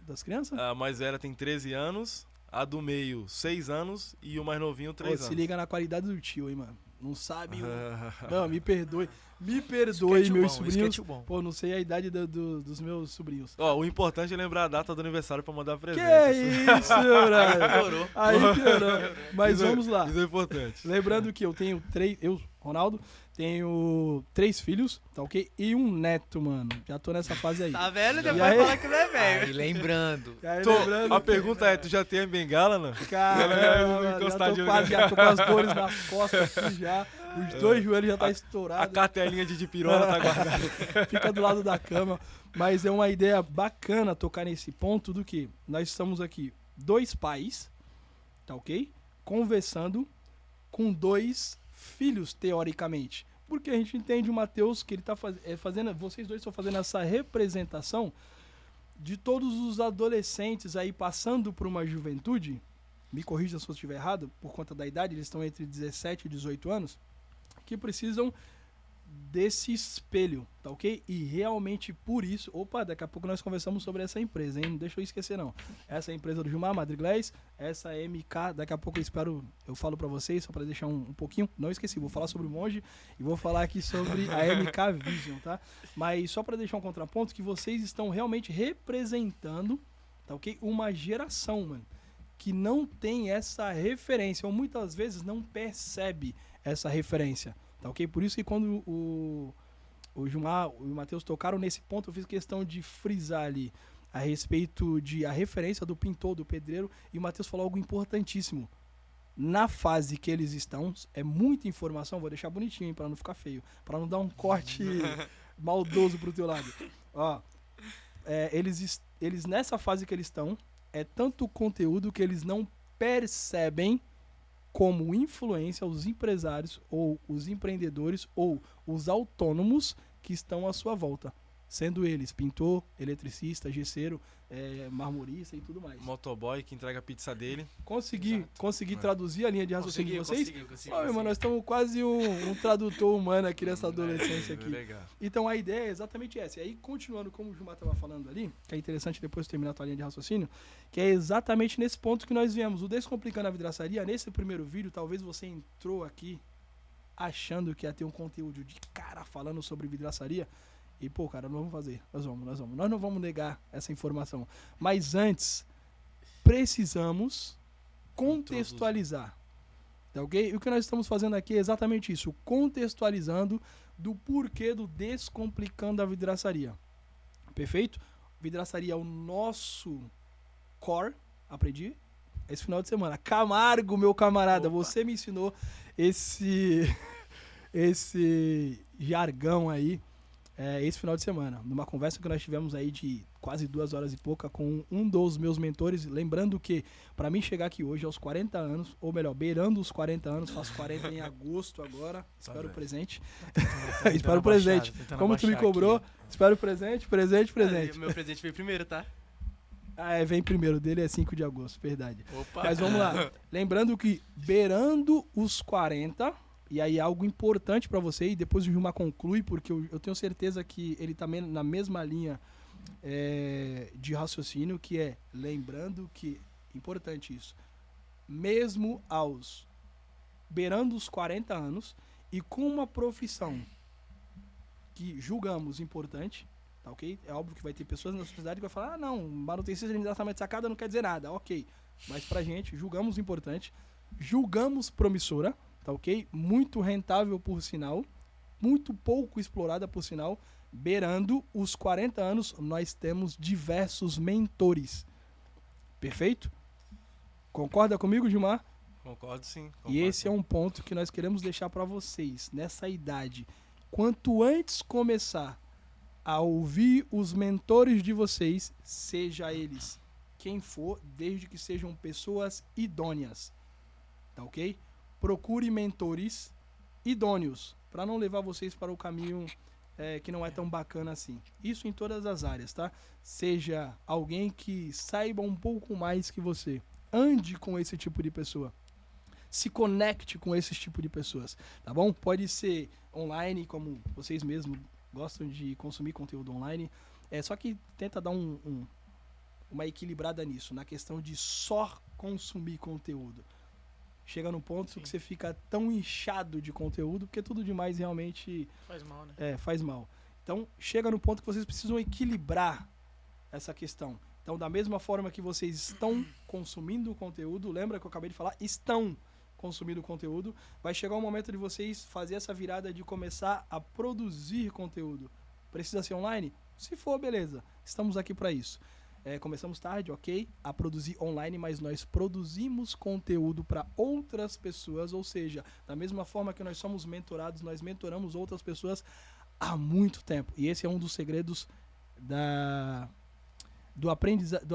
das crianças? A mais velha tem 13 anos, a do meio 6 anos e o mais novinho 3 Pô, anos. se liga na qualidade do tio, hein, mano. Não sabe. Ah. Não, me perdoe. Me perdoe, meus sobrinhos. bom. Pô, não sei a idade dos meus sobrinhos. Ó, o importante é lembrar a data do aniversário pra mandar presente. Que isso, brother? Piorou. Aí piorou. Mas Isso é- vamos lá. Isso é importante. Lembrando que eu tenho 3. Eu, Ronaldo, tenho 3 filhos, tá ok? E um neto, mano. Já tô nessa fase aí. Tá vendo? E Depois aí? fala que não é velho. Aí, lembrando. E aí, Tô- lembrando a que- pergunta é, tu já tem a bengala, não? Caramba, já Encostadinho tô no- quase, já tô com as dores nas costas aqui já. Os 2 joelhos já tá A estourado. cartelinha de dipirona tá guardada. Fica do lado da cama. Mas é uma ideia bacana tocar nesse ponto do que nós estamos aqui, 2 pais, tá ok? Conversando com 2 filhos, teoricamente. Porque a gente entende o Matheus que ele tá fazendo, vocês dois estão fazendo essa representação de todos os adolescentes aí passando por uma juventude. Me corrija se eu estiver errado, por conta da idade, eles estão entre 17 e 18 anos, que precisam desse espelho, tá ok? E realmente por isso... Opa, daqui a pouco nós conversamos sobre essa empresa, hein? Não deixa eu esquecer, não. Essa é a empresa do Gilmar Madriglés, essa é MK, daqui a pouco eu falo pra vocês, só pra deixar um pouquinho. Não esqueci, vou falar sobre o Monge e vou falar aqui sobre a MK Vision, tá? Mas só pra deixar um contraponto, que vocês estão realmente representando, tá ok? Uma geração, mano, que não tem essa referência, ou muitas vezes não percebe essa referência, tá ok? Por isso que quando o Gilmar e o Matheus tocaram nesse ponto, eu fiz questão de frisar ali a respeito de a referência do pintor, do pedreiro, e o Matheus falou algo importantíssimo. Na fase que eles estão, é muita informação, vou deixar bonitinho para não ficar feio, para não dar um corte maldoso pro teu lado. Ó, eles nessa fase que eles estão, é tanto conteúdo que eles não percebem como influência os empresários ou os empreendedores ou os autônomos que estão à sua volta. Sendo eles pintor, eletricista, gesseiro, marmorista e tudo mais. Motoboy que entrega a pizza dele. Consegui É. traduzir a linha de raciocínio de vocês? Consegui. Ó, irmão, nós estamos quase um tradutor humano aqui nessa adolescência aqui. Legal. Então a ideia é exatamente essa. E aí, continuando como o Gilmar estava falando ali, que é interessante depois terminar a tua linha de raciocínio, que é exatamente nesse ponto que nós viemos. O Descomplicando a Vidraçaria, nesse primeiro vídeo, talvez você entrou aqui achando que ia ter um conteúdo de cara falando sobre vidraçaria. E, pô, cara, nós vamos fazer. Nós não vamos negar essa informação. Mas antes, precisamos contextualizar. Tá ok? E o que nós estamos fazendo aqui é exatamente isso. Contextualizando do porquê do Descomplicando a Vidraçaria. Perfeito? Vidraçaria é o nosso core. Aprendi esse final de semana. Camargo, meu camarada, Opa. você me ensinou esse jargão aí. Esse final de semana, numa conversa que nós tivemos aí de quase 2 horas e pouca com um dos meus mentores, lembrando que para mim chegar aqui hoje aos 40 anos, ou melhor, beirando os 40 anos, faço 40 em agosto agora, espero o presente. Espero o presente. Como tu me cobrou, espero o presente. Meu presente veio primeiro, tá? Vem primeiro, dele é 5 de agosto, verdade. Opa. Mas vamos lá. Lembrando que beirando os 40, e aí algo importante para você, e depois o Gilmar conclui, porque eu tenho certeza que ele tá na mesma linha de raciocínio, que é lembrando que, importante isso, mesmo beirando os 40 anos e com uma profissão que julgamos importante, tá ok? É óbvio que vai ter pessoas na sociedade que vai falar, não, manutenção de tratamento de sacada não quer dizer nada, ok. Mas pra gente, julgamos importante, julgamos promissora, tá ok? Muito rentável por sinal, muito pouco explorada por sinal. Beirando os 40 anos, nós temos diversos mentores. Perfeito? Concorda comigo, Gilmar? Concordo sim. E esse é um ponto que nós queremos deixar para vocês, nessa idade. Quanto antes começar a ouvir os mentores de vocês, seja eles quem for, desde que sejam pessoas idôneas. Tá ok? Procure mentores idôneos, para não levar vocês para o caminho que não é tão bacana assim. Isso em todas as áreas, tá? Seja alguém que saiba um pouco mais que você. Ande com esse tipo de pessoa. Se conecte com esse tipo de pessoas, tá bom? Pode ser online, como vocês mesmos gostam de consumir conteúdo online. Só que tenta dar uma equilibrada nisso, na questão de só consumir conteúdo. Chega num ponto que você fica tão inchado de conteúdo, porque tudo demais realmente Faz mal, né? faz mal. Então, chega no ponto que vocês precisam equilibrar essa questão. Então, da mesma forma que vocês estão consumindo conteúdo, lembra que eu acabei de falar? Estão consumindo conteúdo. Vai chegar o momento de vocês fazer essa virada de começar a produzir conteúdo. Precisa ser online? Se for, beleza. Estamos aqui para isso. Começamos tarde, ok, a produzir online, mas nós produzimos conteúdo para outras pessoas, ou seja, da mesma forma que nós somos mentorados, nós mentoramos outras pessoas há muito tempo. E esse é um dos segredos do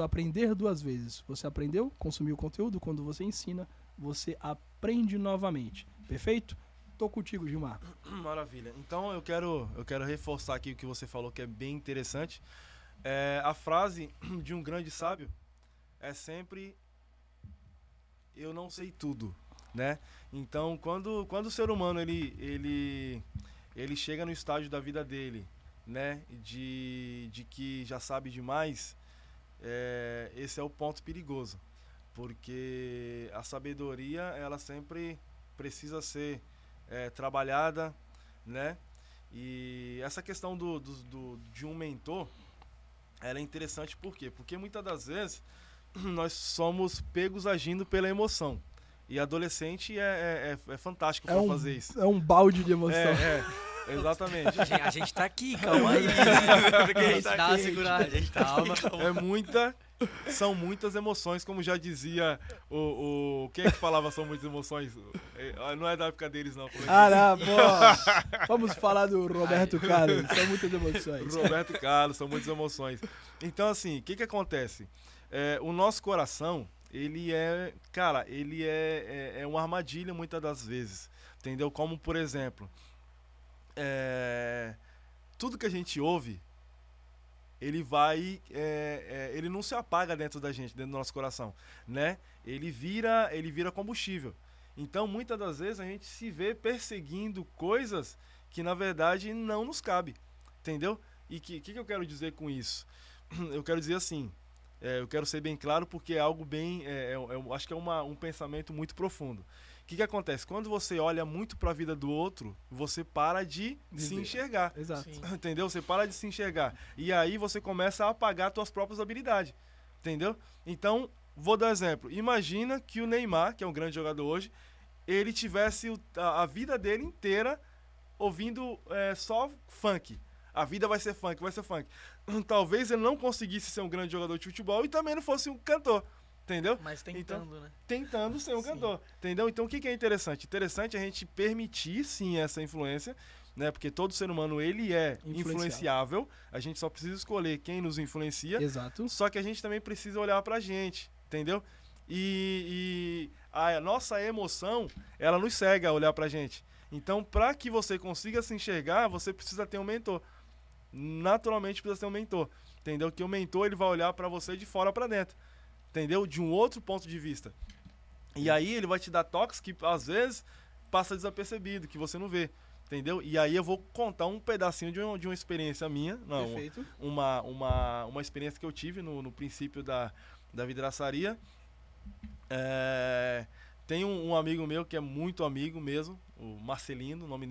aprender 2 vezes. Você aprendeu, consumiu o conteúdo, quando você ensina, você aprende novamente. Perfeito? Tô contigo, Gilmar. Maravilha. Então eu quero reforçar aqui o que você falou, que é bem interessante. A frase de um grande sábio é sempre: eu não sei tudo, né? Então, quando o ser humano ele chega no estágio da vida dele, né, de que já sabe demais, esse é o ponto perigoso, porque a sabedoria ela sempre precisa ser trabalhada, né? E essa questão de um mentor, ela é interessante por quê? Porque muitas das vezes nós somos pegos agindo pela emoção. E adolescente é fantástico para fazer isso. É um balde de emoção. Exatamente. A gente tá aqui, calma aí. Dá uma segurada, calma. São muitas emoções, como já dizia quem é que falava são muitas emoções? Não é da época deles, não. Não, pô. Vamos falar do Roberto Carlos. São muitas emoções. Roberto Carlos, são muitas emoções. Então, assim, o que acontece? O nosso coração, ele é uma armadilha muitas das vezes, entendeu? Como, por exemplo, tudo que a gente ouve, ele vai, ele não se apaga dentro da gente, dentro do nosso coração, né? Ele vira combustível. Então, muitas das vezes, a gente se vê perseguindo coisas que, na verdade, não nos cabe, entendeu? E o que eu quero dizer com isso? Eu quero dizer assim, eu quero ser bem claro porque é algo bem, eu acho que é um pensamento muito profundo. O que acontece? Quando você olha muito para a vida do outro, você para de se enxergar. Exato. Entendeu? Você para de se enxergar. E aí você começa a apagar suas próprias habilidades. Entendeu? Então, vou dar um exemplo. Imagina que o Neymar, que é um grande jogador hoje, ele tivesse a vida dele inteira ouvindo só funk. A vida vai ser funk, vai ser funk. Talvez ele não conseguisse ser um grande jogador de futebol e também não fosse um cantor. Entendeu? Mas tentando, né? Tentando ser um cantor, entendeu? Então o que é interessante? Interessante a gente permitir sim essa influência, né? Porque todo ser humano ele é influenciável. A gente só precisa escolher quem nos influencia. Exato. Só que a gente também precisa olhar pra gente, entendeu? E a nossa emoção, ela nos cega a olhar pra gente. Então, para que você consiga se enxergar, você precisa ter um mentor. Naturalmente precisa ter um mentor, entendeu? Que o mentor ele vai olhar pra você de fora pra dentro. Entendeu? De um outro ponto de vista. E aí ele vai te dar toques que às vezes passa desapercebido, que você não vê. Entendeu? E aí eu vou contar um pedacinho de uma experiência minha. Não, Perfeito. uma experiência que eu tive no princípio da vidraçaria. Tem um amigo meu que é muito amigo mesmo, o Marcelino, o nome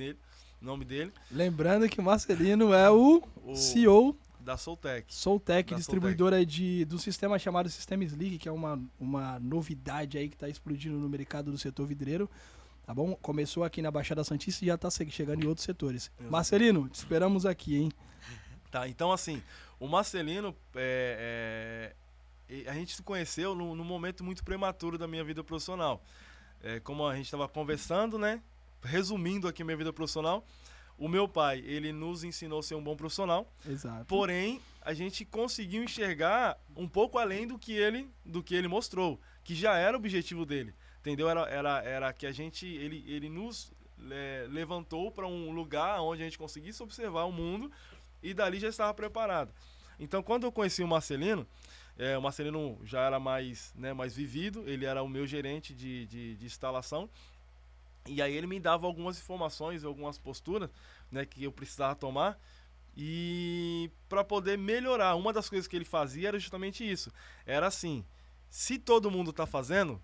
dele. Lembrando que o Marcelino é o CEO da Soltec. Soltec, distribuidora do sistema chamado Sistema Slick, que é uma novidade aí que está explodindo no mercado do setor vidreiro. Tá bom? Começou aqui na Baixada Santista e já está chegando em outros setores. Exato. Marcelino, te esperamos aqui, hein? Tá, então assim, o Marcelino, a gente se conheceu num momento muito prematuro da minha vida profissional. Como a gente estava conversando, né? Resumindo aqui minha vida profissional, o meu pai, ele nos ensinou a ser um bom profissional. Exato. Porém, a gente conseguiu enxergar um pouco além do que ele mostrou, que já era o objetivo dele. Entendeu? Era que ele nos levantou para um lugar onde a gente conseguisse observar o mundo e dali já estava preparado. Então, quando eu conheci o Marcelino já era mais vivido, ele era o meu gerente de instalação. E aí ele me dava algumas informações, algumas posturas, né, que eu precisava tomar e para poder melhorar. Uma das coisas que ele fazia era justamente isso. Era assim, se todo mundo está fazendo,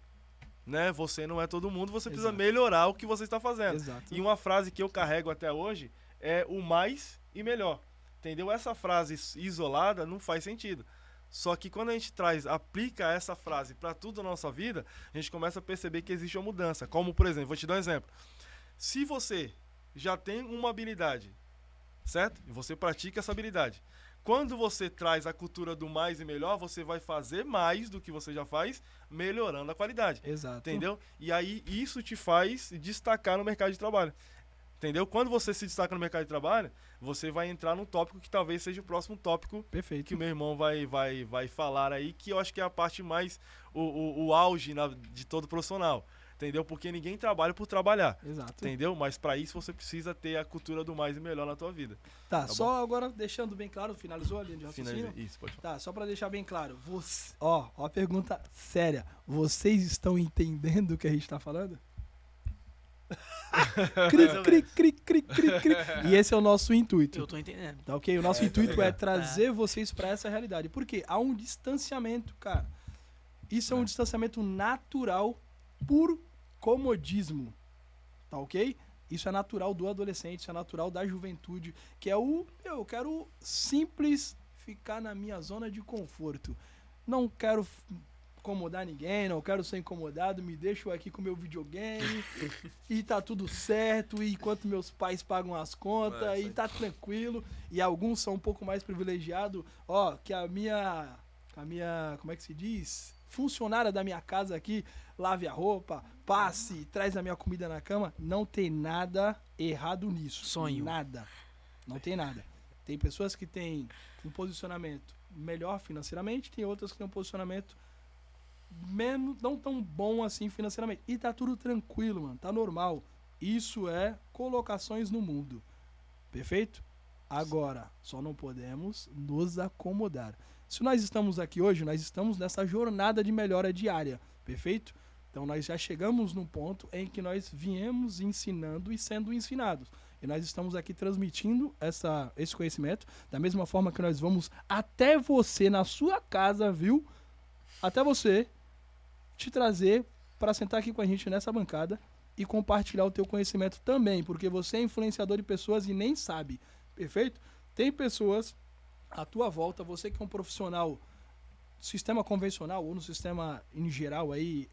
né, você não é todo mundo, você precisa melhorar o que você está fazendo. Exato. E uma frase que eu carrego até hoje é o mais e melhor. Entendeu? Essa frase isolada não faz sentido. Só que quando a gente aplica essa frase para tudo na nossa vida, a gente começa a perceber que existe uma mudança. Como, por exemplo, vou te dar um exemplo. Se você já tem uma habilidade, certo? E você pratica essa habilidade. Quando você traz a cultura do mais e melhor, você vai fazer mais do que você já faz, melhorando a qualidade. Exato. Entendeu? E aí isso te faz destacar no mercado de trabalho. Entendeu? Quando você se destaca no mercado de trabalho, você vai entrar num tópico que talvez seja o próximo tópico. Perfeito. Que o meu irmão vai falar aí, que eu acho que é a parte mais, o auge de todo profissional. Entendeu? Porque ninguém trabalha por trabalhar. Exato. Entendeu? Mas para isso você precisa ter a cultura do mais e melhor na tua vida. Tá só bom? Agora deixando bem claro, finalizou a linha de raciocínio? Finalizei. Isso, pode falar. Tá, só para deixar bem claro. Ó, a pergunta séria. Vocês estão entendendo o que a gente tá falando? Cri. E esse é o nosso intuito. Eu tô entendendo. Tá ok? O nosso intuito é trazer vocês para essa realidade. Por quê? Há um distanciamento, cara. Isso é um distanciamento natural por comodismo. Tá ok? Isso é natural do adolescente, isso é natural da juventude, que é eu quero simples ficar na minha zona de conforto. Não quero incomodar ninguém, não quero ser incomodado, me deixo aqui com meu videogame e tá tudo certo, e enquanto meus pais pagam as contas, e tá tranquilo, e alguns são um pouco mais privilegiados, ó, que a minha, como é que se diz? Funcionária da minha casa aqui, lave a roupa, passe, traz a minha comida na cama, não tem nada errado nisso. Sonho. Nada. Não tem nada. Tem pessoas que têm um posicionamento melhor financeiramente, tem outras que têm um posicionamento menos, não tão bom assim financeiramente. E tá tudo tranquilo, mano. Tá normal. Isso é colocações no mundo. Perfeito? Agora, só não podemos nos acomodar. Se nós estamos aqui hoje, nós estamos nessa jornada de melhora diária. Perfeito? Então nós já chegamos num ponto em que nós viemos ensinando e sendo ensinados. E nós estamos aqui transmitindo esse conhecimento da mesma forma que nós vamos até você na sua casa, viu? Até você te trazer para sentar aqui com a gente nessa bancada e compartilhar o teu conhecimento também, porque você é influenciador de pessoas e nem sabe. Perfeito? Tem pessoas à tua volta, você que é um profissional no sistema convencional ou no sistema em geral aí,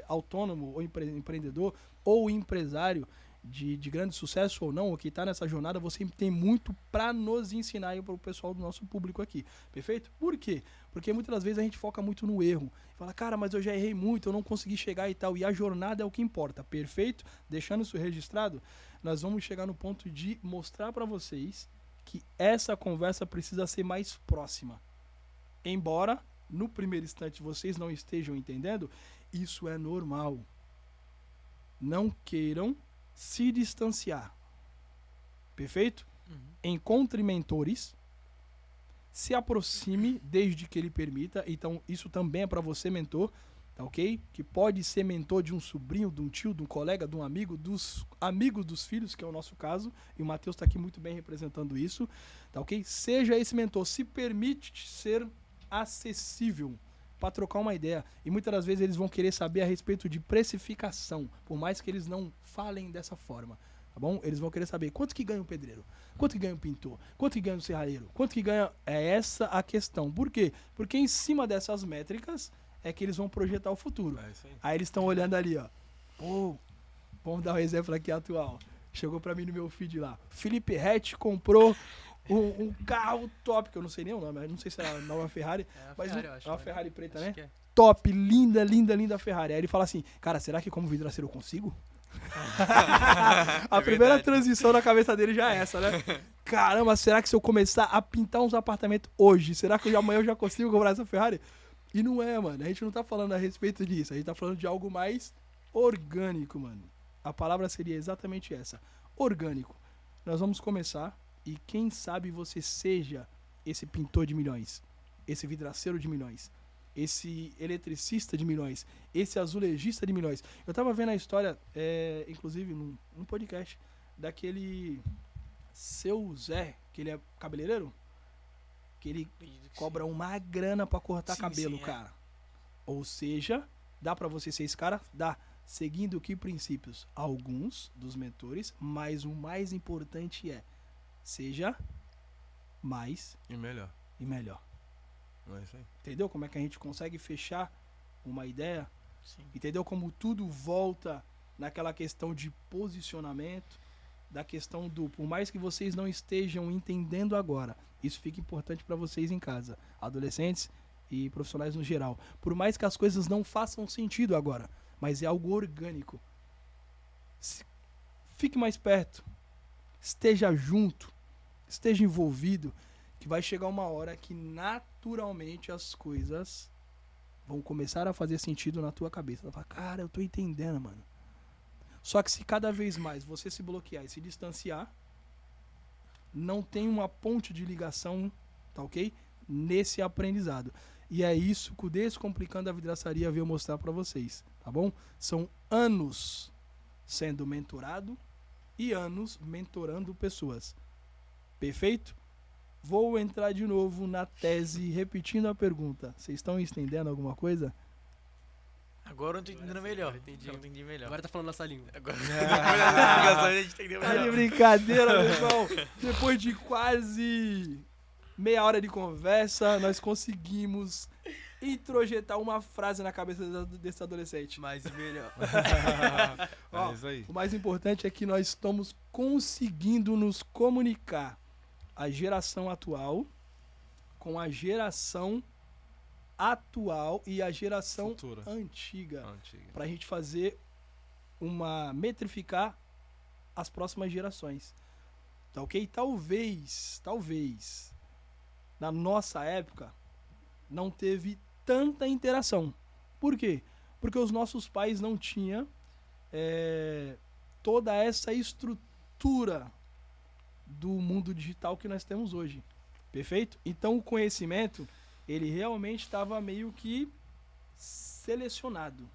autônomo ou empreendedor ou empresário de grande sucesso ou não, ou que está nessa jornada, você tem muito para nos ensinar e para o pessoal do nosso público aqui, perfeito? Por quê? Porque muitas das vezes a gente foca muito no erro, fala, cara, mas eu já errei muito, eu não consegui chegar e tal, e a jornada é o que importa, perfeito? Deixando isso registrado, nós vamos chegar no ponto de mostrar para vocês que essa conversa precisa ser mais próxima, embora no primeiro instante vocês não estejam entendendo, isso é normal. Não queiram se distanciar. Perfeito? Encontre mentores, se aproxime desde que ele permita. Então, isso também é para você, mentor, tá ok? Que pode ser mentor de um sobrinho, de um tio, de um colega, de um amigo, dos amigos dos filhos, que é o nosso caso. E o Matheus está aqui muito bem representando isso, tá ok? Seja esse mentor, se permite ser acessível para trocar uma ideia. E muitas das vezes eles vão querer saber a respeito de precificação, por mais que eles não falem dessa forma, tá bom? Eles vão querer saber quanto que ganha o pedreiro, quanto que ganha o pintor, quanto que ganha o serralheiro, quanto que ganha... É essa a questão. Por quê? Porque em cima dessas métricas é que eles vão projetar o futuro. É isso aí. Aí eles estão olhando ali, ó. Pô, vamos dar um exemplo aqui atual. Chegou para mim no meu feed lá. Felipe Rett comprou um carro top, que eu não sei nem o nome, não sei se é a nova Ferrari, mas Ferrari, eu acho, é uma né? Ferrari preta, Acho né? que é. Top, linda, linda, linda Ferrari. Aí ele fala assim, cara, será que como vidraceiro eu consigo? A primeira verdade. transição na cabeça dele já é essa, né? Caramba, será que se eu começar a pintar uns apartamentos hoje, será que amanhã eu já consigo comprar essa Ferrari? E não é, mano. A gente não tá falando a respeito disso. A gente tá falando de algo mais orgânico, mano. A palavra seria exatamente essa. Orgânico. Nós vamos começar e quem sabe você seja esse pintor de milhões, esse vidraceiro de milhões, esse eletricista de milhões, esse azulejista de milhões. Eu tava vendo a história, inclusive num podcast, daquele seu Zé, que ele é cabeleireiro, que ele cobra uma grana pra cortar Sim, cabelo, sim, é. cara. Ou seja, dá pra você ser esse cara? Dá. Seguindo que princípios? Alguns dos mentores, mas o mais importante é seja mais E melhor. e melhor. Não é isso aí? Entendeu como é que a gente consegue fechar uma ideia? Sim. Entendeu como tudo volta naquela questão de posicionamento, da questão do, por mais que vocês não estejam entendendo agora, isso fica importante para vocês em casa, adolescentes e profissionais no geral. Por mais que as coisas não façam sentido agora, mas é algo orgânico. Fique mais perto, esteja junto, esteja envolvido, que vai chegar uma hora que naturalmente as coisas vão começar a fazer sentido na tua cabeça. Vai falar, cara, eu tô entendendo, mano. Só que se cada vez mais você se bloquear e se distanciar, não tem uma ponte de ligação, tá ok? Nesse aprendizado. E é isso que o Descomplicando a Vidraçaria veio mostrar pra vocês, tá bom? São anos sendo mentorado e anos mentorando pessoas. Perfeito? Vou entrar de novo na tese, repetindo a pergunta. Vocês estão entendendo alguma coisa? Agora eu tô entendendo melhor. Agora entendi. Eu entendi melhor. Agora tá falando nossa língua. Agora a gente entendeu Tá de melhor. brincadeira, meu irmão. Depois de quase meia hora de conversa, nós conseguimos introjetar uma frase na cabeça desse adolescente. Mais e melhor. Ó, É isso aí. o mais importante é que nós estamos conseguindo nos comunicar a geração atual com a geração atual e a geração Futura. antiga. Antiga. Pra gente fazer metrificar as próximas gerações. Tá ok? Talvez, na nossa época, não teve tanta interação. Por quê? Porque os nossos pais não tinham toda essa estrutura do mundo digital que nós temos hoje. Perfeito? Então o conhecimento, ele realmente estava meio que selecionado.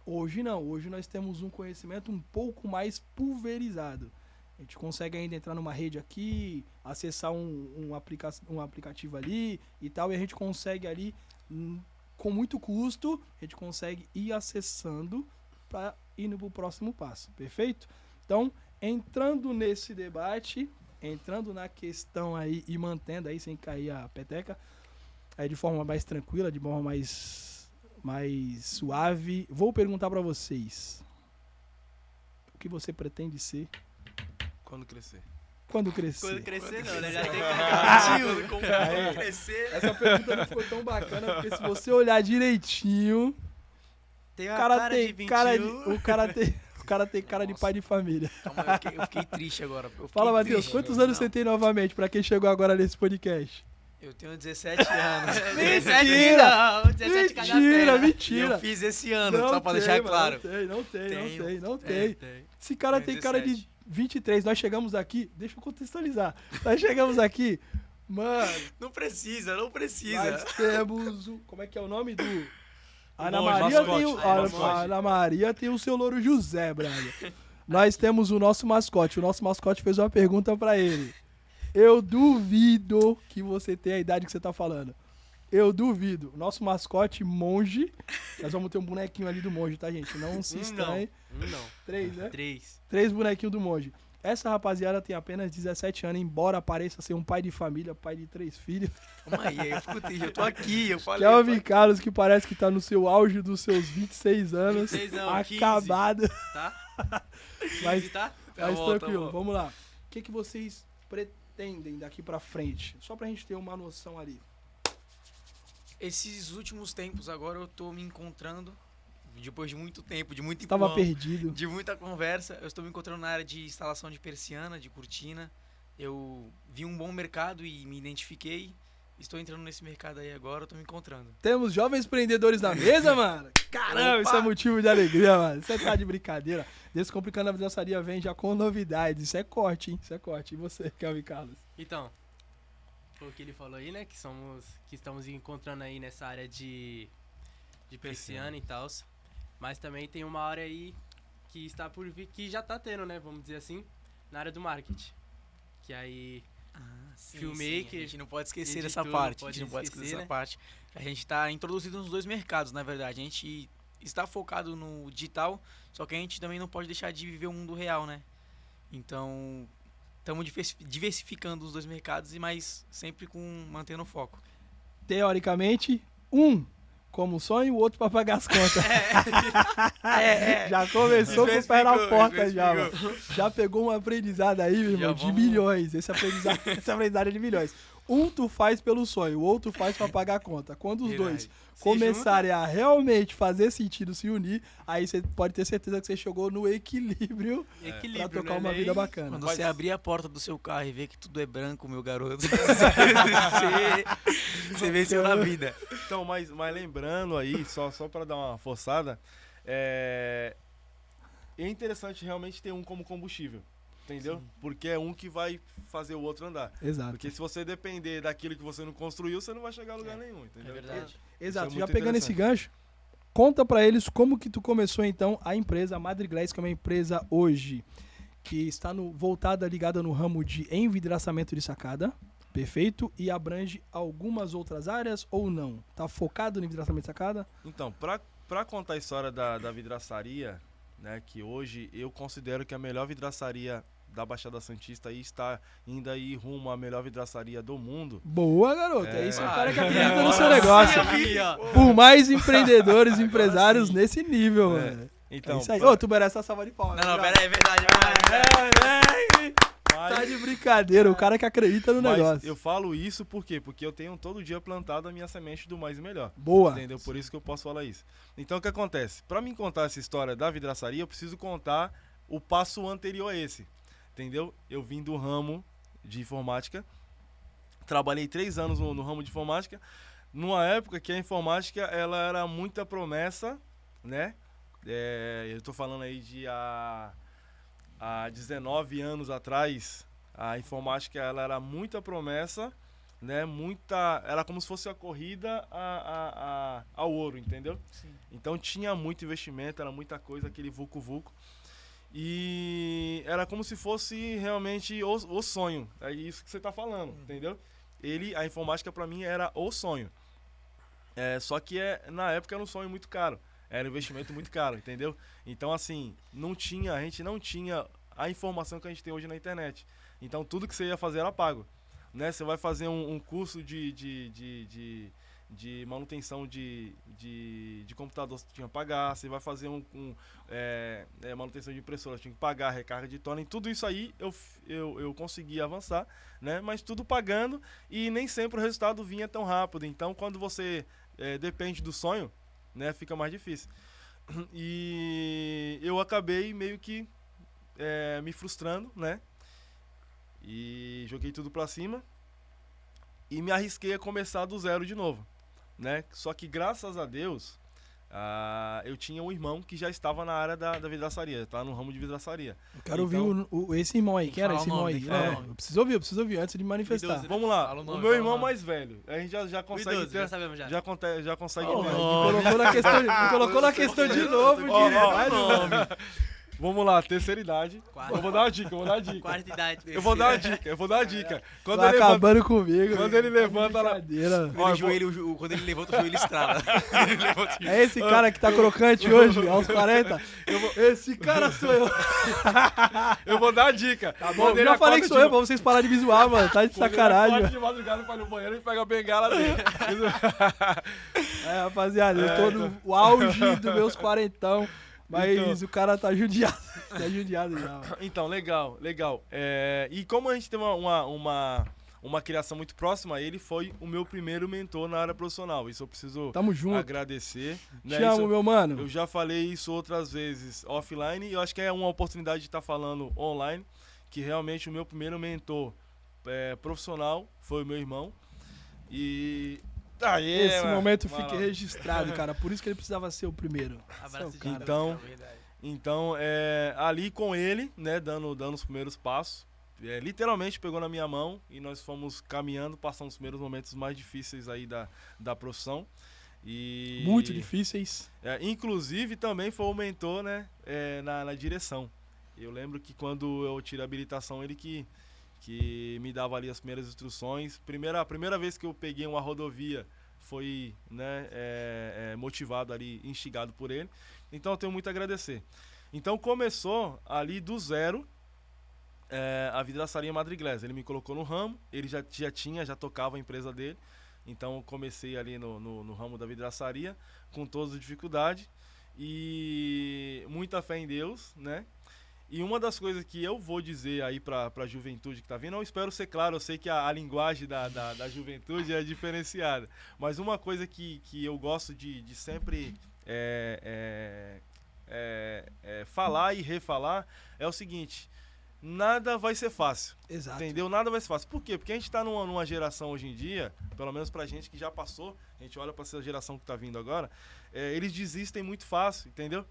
Hoje não, hoje nós temos um conhecimento um pouco mais pulverizado. A gente consegue ainda entrar numa rede aqui, acessar um aplicativo ali e tal, e a gente consegue ali, com muito custo, a gente consegue ir acessando para ir para o próximo passo, perfeito? Então, entrando nesse debate, entrando na questão aí e mantendo aí sem cair a peteca, aí de forma mais tranquila, de forma mais suave, vou perguntar para vocês: o que você pretende ser Quando crescer. quando crescer? Quando crescer não, né? Já tem que Quando crescer. Essa pergunta não ficou tão bacana, porque se você olhar direitinho, Tem o uma cara cara tem de 21. o cara tem cara de pai de família. Calma, eu fiquei triste agora. Fala, Matheus, triste. quantos anos Não, você tem novamente, pra quem chegou agora nesse podcast? Eu tenho 17 anos. Mentira! 17 cada Mentira, perna. mentira. Eu fiz esse ano, só pra deixar mano, claro. Não tem. Tem. Esse cara Tenho tem cara 17. de 23. Nós chegamos aqui, deixa eu contextualizar. Nós chegamos aqui, mano, Não precisa. nós temos o... Como é que é o nome do... Ana Monge, Maria mascote. tem o... Mascote. A Ana Maria tem o seu louro José, brother. Nós temos o nosso mascote. O nosso mascote fez uma pergunta pra ele. Eu duvido que você tenha a idade que você tá falando. Eu duvido. Nosso mascote, Monge. Nós vamos ter um bonequinho ali do Monge, tá, gente? Não se estranhe. Não. 3, né? 3. 3 bonequinhos do Monge. Essa rapaziada tem apenas 17 anos, embora pareça ser um pai de família, pai de 3 filhos. Calma aí, eu fico triste. Eu tô aqui, eu falei. Kelvin Carlos, que parece que tá no seu auge dos seus 26 anos. 26 não, acabado. Tá? Mas, 15, tá? mas bom, tá tranquilo, bom. vamos lá. O que vocês pretendem daqui pra frente? Só pra gente ter uma noção ali. Esses últimos tempos agora eu tô me encontrando, depois de muito tempo, de muito Tava empurrão, perdido. de muita conversa, eu estou me encontrando na área de instalação de persiana, de cortina. Eu vi um bom mercado e me identifiquei. Estou entrando nesse mercado aí agora, eu tô me encontrando. Temos jovens empreendedores na mesa, mano. Caramba, Opa! isso é motivo de alegria, mano. Você tá de brincadeira. Descomplicando a vidraçaria vem já com novidades. Isso é corte, hein? Isso é corte. E você, Kelvin Carlos? Então, foi o que ele falou aí, né? Que estamos encontrando aí nessa área de persiana e tal. Mas também tem uma área aí que está por vir, que já tá tendo, né? Vamos dizer assim, na área do marketing. Que aí Filmmaker, A gente não pode esquecer editor, dessa não parte. A pode gente não pode esquecer esquecer, dessa né? parte. A gente tá introduzido nos dois mercados, na verdade. A gente está focado no digital, só que a gente também não pode deixar de viver o mundo real, né? Então, estamos diversificando os dois mercados, mas sempre mantendo o foco. Teoricamente, um como sonho, o outro pra pagar as contas. Já começou com o pé na porta já, mano. Já pegou um aprendizado aí, meu irmão, de milhões. Esse aprendizado é de milhões. Um tu faz pelo sonho, o outro faz pra pagar a conta. Quando os dois começarem a realmente fazer sentido, se unir, aí você pode ter certeza que você chegou no equilíbrio pra tocar uma vida bacana. Quando você abrir a porta do seu carro e ver que tudo é branco, meu garoto, você venceu na vida. Então, mas lembrando aí, só pra dar uma forçada, é interessante realmente ter um como combustível. Entendeu? Sim. Porque é um que vai fazer o outro andar. Exato. Porque se você depender daquilo que você não construiu, você não vai chegar a lugar nenhum, entendeu? É verdade. Exato. Já pegando esse gancho, conta pra eles como que tu começou então a empresa Madre Glass, que é uma empresa hoje que está voltada, ligada no ramo de envidraçamento de sacada, perfeito? E abrange algumas outras áreas ou não? Tá focado no envidraçamento de sacada? Então, pra contar a história da vidraçaria, né, que hoje eu considero que a melhor vidraçaria da Baixada Santista aí está indo aí rumo à melhor vidraçaria do mundo. Boa, garoto. É isso, o cara que acredita no Nossa, seu negócio. aí, ó. Por mais empreendedores, empresários nesse nível, mano. Então, É isso aí. Ô, tu merece essa salva de palmas. Não, cara. pera aí, é verdade. Tá de brincadeira, o cara que acredita no mas negócio. eu falo isso por quê? Porque eu tenho todo dia plantado a minha semente do mais e melhor. Boa. Entendeu? Por isso que eu posso falar isso. Então o que acontece? Para mim contar essa história da vidraçaria, eu preciso contar o passo anterior a esse. Entendeu? Eu vim do ramo de informática, trabalhei 3 anos no ramo de informática, numa época que a informática ela era muita promessa, né? Eu tô falando aí de há 19 anos atrás, a informática ela era muita promessa, né? Era como se fosse a corrida ao ouro, entendeu? Sim. Então tinha muito investimento, era muita coisa, aquele vucu-vucu. E era como se fosse realmente o sonho. É isso que você tá falando, entendeu? A informática pra mim era o sonho. Só que na época era um sonho muito caro. Era um investimento muito caro, entendeu? Então, assim, a gente não tinha a informação que a gente tem hoje na internet. Então, tudo que você ia fazer era pago. Né? Você vai fazer um curso de manutenção de computador, você tinha que pagar. Você vai fazer manutenção de impressora, você tinha que pagar, recarga de toner. Tudo isso aí eu consegui avançar, né? Mas tudo pagando e nem sempre o resultado vinha tão rápido. Então, quando você depende do sonho, né, fica mais difícil. E eu acabei meio que me frustrando, né? E joguei tudo pra cima e me arrisquei a começar do zero de novo, né? Só que graças a Deus eu tinha um irmão que já estava na área da vidraçaria, tá no ramo de vidraçaria. Eu quero ouvir esse irmão aí. Quem era esse irmão aí? Eu preciso ouvir antes de manifestar. Idoso. Vamos lá, Fala o o nome, meu fala irmão o nome. mais velho. A gente já consegue Idoso, já sabemos já. já consegue Ó, ter. me colocou na questão de novo. Ó, Vai, Vamos lá, terceira idade. Quarta. Eu vou dar uma dica. Quarta idade. Eu vou dar uma dica. Quando Tá ele levanta, acabando comigo. quando velho. ele levanta na- Brincadeira. Ó, Quando ele levanta o joelho, estrala. É esse cara que tá crocante hoje, aos 40? Esse cara sou eu. eu vou dar a dica. Tá bom, eu já falei que sou eu, pra vocês pararem de me zoar, mano. Tá de sacanagem. Pode de madrugada pra ir no banheiro e pega a bengala dele. Rapaziada, eu tô no auge dos meus quarentão, mas o cara tá judiado. Tá judiado já, mano. Então, legal. E como a gente tem uma criação muito próxima, ele foi o meu primeiro mentor na área profissional. Isso eu preciso Tamo junto. agradecer. Né? Te amo, Isso- meu mano. Eu já falei isso outras vezes offline e eu acho que é uma oportunidade de estar falando online, que realmente o meu primeiro mentor profissional foi o meu irmão. E Esse momento Vai fique lá. registrado, cara. Por isso que ele precisava ser o primeiro. Abraço Esse é o cara. Então, Então, ali com ele, né, dando os primeiros passos, literalmente pegou na minha mão e nós fomos caminhando, passando os primeiros momentos mais difíceis aí da profissão. E, Muito difíceis. Inclusive, também foi o mentor, né, na direção. Eu lembro que quando eu tirei a habilitação, ele que me dava ali as primeiras instruções. A primeira vez que eu peguei uma rodovia foi, né, motivado ali, instigado por ele. Então eu tenho muito a agradecer. Então começou ali do zero a vidraçaria Madriglés. Ele me colocou no ramo, ele já tocava a empresa dele. Então eu comecei ali no ramo da vidraçaria, com todas as dificuldades e muita fé em Deus, né? E uma das coisas que eu vou dizer aí pra juventude que tá vindo, eu espero ser claro, eu sei que a linguagem da juventude é diferenciada, mas uma coisa que eu gosto de sempre falar e refalar é o seguinte: nada vai ser fácil. Exato. Entendeu? Nada vai ser fácil. Por quê? Porque a gente tá numa geração hoje em dia, pelo menos pra gente que já passou, a gente olha pra essa geração que tá vindo agora, eles desistem muito fácil, entendeu?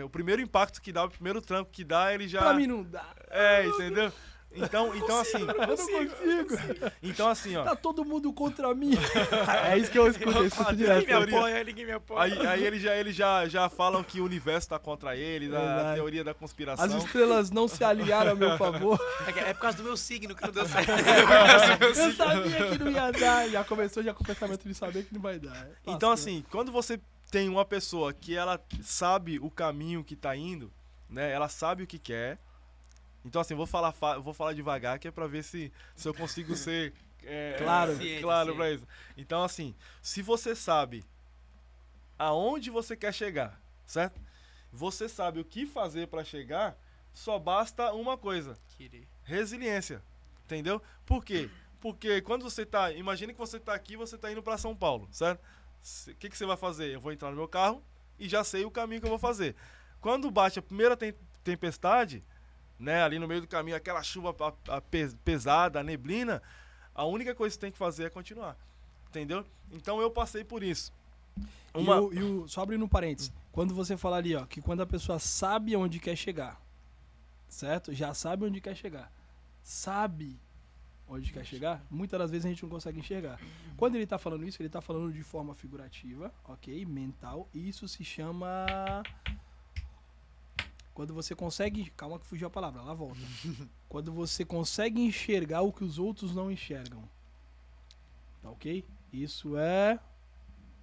O primeiro impacto que dá, o primeiro tranco que dá, ele já... Pra mim não dá. Entendeu? Então assim... Eu não consigo. Então assim, ó... Tá todo mundo contra mim. É isso que eu escuto direto. Ninguém me apoia. Aí eles já falam que o universo tá contra eles, a Verdade. teoria da conspiração. As estrelas não se aliaram a meu favor. É por causa do meu signo que não deu certo. Eu sabia que não ia dar. Já começou com o pensamento de saber que não vai dar. Então assim, quando você tem uma pessoa que ela sabe o caminho que tá indo, né? Ela sabe o que quer. Então, assim, vou falar devagar, que é pra ver se eu consigo ser Claro. claro pra isso. Então, assim, se você sabe aonde você quer chegar, certo? Você sabe o que fazer pra chegar, só basta uma coisa: Querer. resiliência. Entendeu? Por quê? Porque quando você tá... Imagina que você tá aqui e você tá indo pra São Paulo, certo? O que você vai fazer? Eu vou entrar no meu carro e já sei o caminho que eu vou fazer. Quando bate a primeira tempestade, né, ali no meio do caminho, aquela chuva pesada, a neblina, a única coisa que você tem que fazer é continuar. Entendeu? Então eu passei por isso. Só abrindo um parênteses, quando você fala ali, ó, que quando a pessoa sabe onde quer chegar, certo? Já sabe onde quer chegar. Sabe onde quer chegar, muitas das vezes a gente não consegue enxergar. Quando ele tá falando isso, ele tá falando de forma figurativa, ok? Mental. E isso se chama... Quando você consegue... Calma que fugiu a palavra, lá volta. Quando você consegue enxergar o que os outros não enxergam. Tá ok? Isso é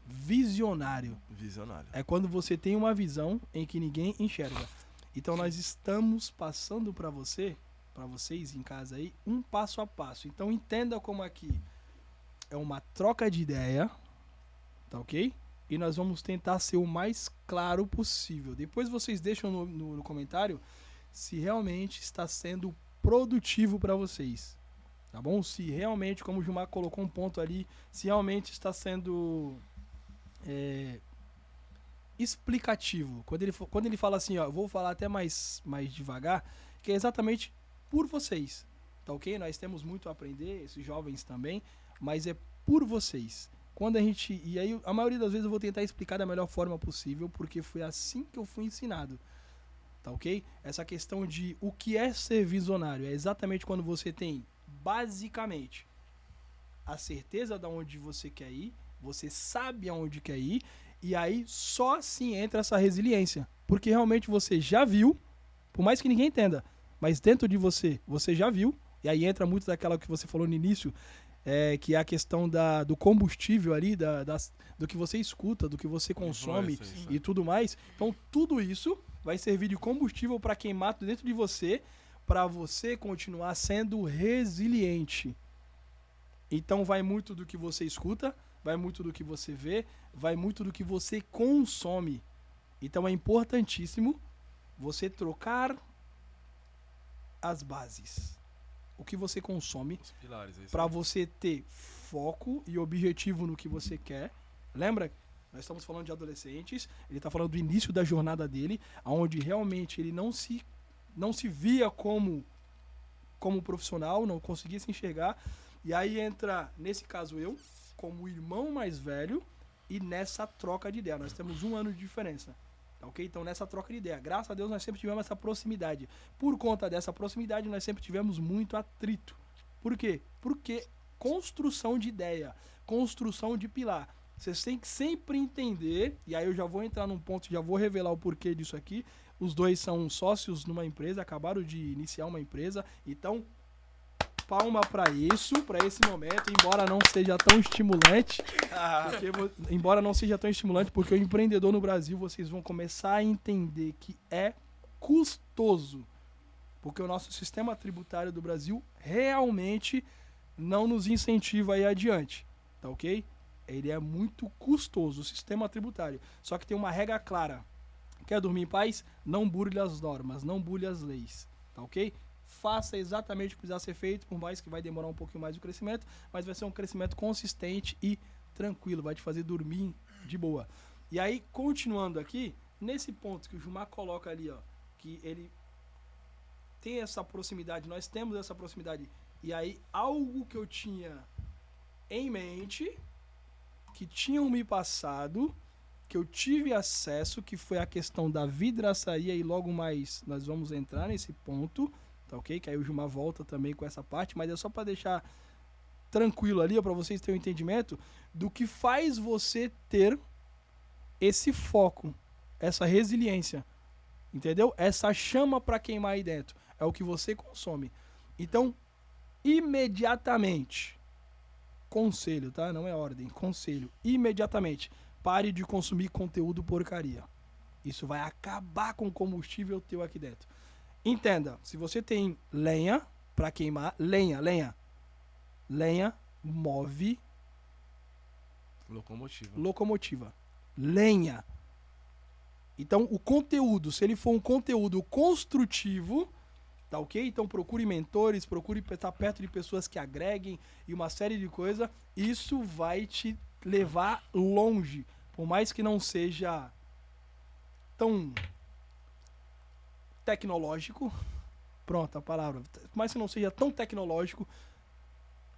visionário. Visionário. É quando você tem uma visão em que ninguém enxerga. Então nós estamos passando para vocês em casa aí, um passo a passo. Então entenda como aqui é uma troca de ideia, tá ok? E nós vamos tentar ser o mais claro possível. Depois vocês deixam no comentário se realmente está sendo produtivo para vocês, tá bom? Se realmente, como o Gilmar colocou um ponto ali, se realmente está sendo explicativo. Quando ele fala assim, ó, eu vou falar até mais devagar, que é exatamente por vocês, tá ok? Nós temos muito a aprender, esses jovens também, mas é por vocês. E aí, a maioria das vezes eu vou tentar explicar da melhor forma possível, porque foi assim que eu fui ensinado, tá ok? Essa questão de o que é ser visionário é exatamente quando você tem, basicamente, a certeza de onde você quer ir, você sabe aonde quer ir, e aí só assim entra essa resiliência. Porque realmente você já viu, por mais que ninguém entenda, mas dentro de você já viu, e aí entra muito daquela que você falou no início, que é a questão do combustível ali, do que você escuta, do que você consome e tudo mais. Então tudo isso vai servir de combustível para queimar dentro de você, para você continuar sendo resiliente. Então vai muito do que você escuta, vai muito do que você vê, vai muito do que você consome. Então é importantíssimo você trocar as bases. O que você consome para você ter foco e objetivo no que você quer. Lembra? Nós estamos falando de adolescentes, ele está falando do início da jornada dele, onde realmente ele não se via como profissional, não conseguia se enxergar. E aí entra, nesse caso eu, como irmão mais velho, e nessa troca de ideia. Nós temos 1 ano de diferença. Tá ok? Então nessa troca de ideia, graças a Deus nós sempre tivemos essa proximidade. Por conta dessa proximidade, nós sempre tivemos muito atrito. Por quê? Porque construção de ideia, construção de pilar. Vocês têm que sempre entender, e aí eu já vou entrar num ponto, já vou revelar o porquê disso aqui. Os dois são sócios numa empresa, acabaram de iniciar uma empresa, então palma para isso, para esse momento, embora não seja tão estimulante, porque o empreendedor no Brasil, vocês vão começar a entender que é custoso, porque o nosso sistema tributário do Brasil realmente não nos incentiva a ir adiante, tá ok? Ele é muito custoso, o sistema tributário, só que tem uma regra clara: quer dormir em paz? Não burle as normas, não burle as leis, tá ok? Faça exatamente o que precisar ser feito, por mais que vai demorar um pouquinho mais o crescimento, mas vai ser um crescimento consistente e tranquilo, vai te fazer dormir de boa. E aí, continuando aqui, nesse ponto que o Gilmar coloca ali, ó, que ele tem essa proximidade, nós temos essa proximidade, e aí algo que eu tinha em mente, que tinham me passado, que eu tive acesso, que foi a questão da vidraçaria, e logo mais nós vamos entrar nesse ponto, tá ok? Que aí o Gilmar volta também com essa parte, mas é só para deixar tranquilo ali, para vocês terem um entendimento do que faz você ter esse foco, essa resiliência, entendeu? Essa chama para queimar aí dentro, é o que você consome. Então, imediatamente, conselho, tá? Não é ordem, conselho, imediatamente, pare de consumir conteúdo porcaria. Isso vai acabar com o combustível teu aqui dentro. Entenda, se você tem lenha para queimar, lenha move locomotiva. Lenha. Então, o conteúdo, se ele for um conteúdo construtivo, tá ok? Então, procure mentores, procure estar perto de pessoas que agreguem e uma série de coisas. Isso vai te levar longe. Por mais que não seja tão tecnológico, pronto, a palavra. Por mais que não seja tão tecnológico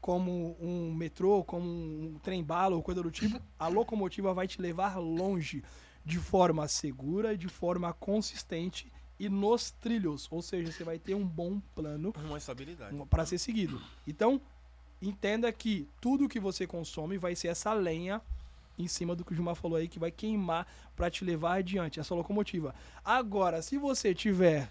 como um metrô, como um trem-bala ou coisa do tipo, a locomotiva vai te levar longe de forma segura, de forma consistente e nos trilhos. Ou seja, você vai ter um bom plano Uma estabilidade. para ser seguido. Então, entenda que tudo que você consome vai ser essa lenha em cima do que o Gilmar falou aí, que vai queimar para te levar adiante, essa locomotiva. Agora, se você tiver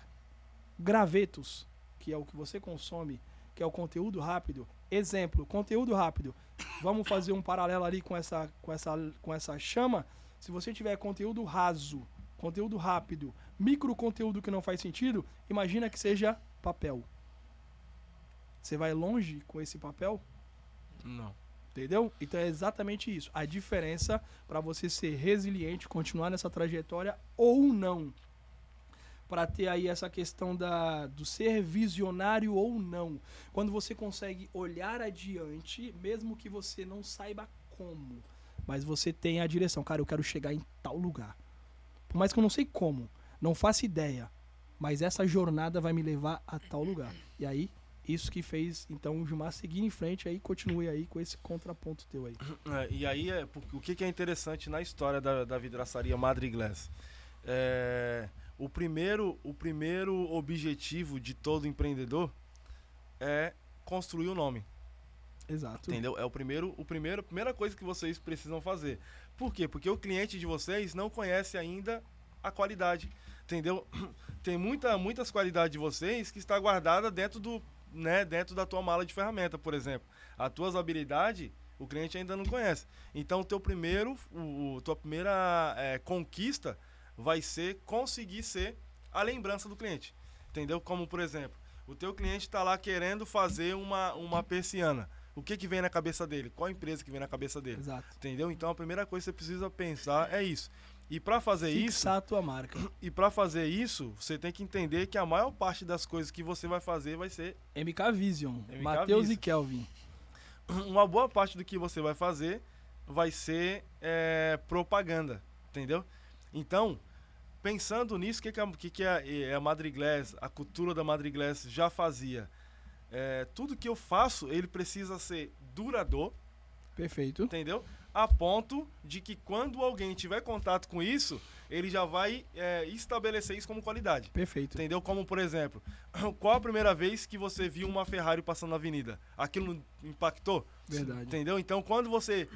gravetos, que é o que você consome, que é o conteúdo rápido, exemplo, conteúdo rápido, vamos fazer um paralelo ali com essa chama. Se você tiver conteúdo raso, conteúdo rápido, micro conteúdo que não faz sentido, imagina que seja papel. Você vai longe com esse papel? Não. Entendeu? Então é exatamente isso. A diferença para você ser resiliente, continuar nessa trajetória ou não. Para ter aí essa questão do ser visionário ou não. Quando você consegue olhar adiante, mesmo que você não saiba como, mas você tem a direção. Cara, eu quero chegar em tal lugar. Por mais que eu não sei como, não faço ideia, mas essa jornada vai me levar a tal lugar. E aí, isso que fez, então, o Gilmar seguir em frente aí, continue aí com esse contraponto teu aí. E aí, o que é interessante na história da vidraçaria Madre Glass? O primeiro objetivo de todo empreendedor é construir o nome. Exato. Entendeu? É a primeira coisa que vocês precisam fazer. Por quê? Porque o cliente de vocês não conhece ainda a qualidade. Entendeu? Tem muitas qualidades de vocês que está guardada dentro da tua mala de ferramenta, por exemplo. As tuas habilidades, o cliente ainda não conhece. Então, tua primeira conquista vai ser conseguir ser a lembrança do cliente. Entendeu? Como, por exemplo, o teu cliente está lá querendo fazer uma persiana. O que vem na cabeça dele? Qual a empresa que vem na cabeça dele? Exato. Entendeu? Então, a primeira coisa que você precisa pensar é isso. E para fazer Fixar a tua marca. E para fazer isso, você tem que entender que a maior parte das coisas que você vai fazer vai ser MK Vision, Matheus Vision. e Kelvin. Uma boa parte do que você vai fazer vai ser propaganda, entendeu? Então, pensando nisso, o que a Madre Glass, a cultura da Madre Glass já fazia? Tudo que eu faço, ele precisa ser duradouro. Perfeito. Entendeu? A ponto de que quando alguém tiver contato com isso, ele já vai estabelecer isso como qualidade. Perfeito. Entendeu? Como, por exemplo, qual a primeira vez que você viu uma Ferrari passando na avenida? Aquilo impactou? Verdade. Entendeu? Então, quando você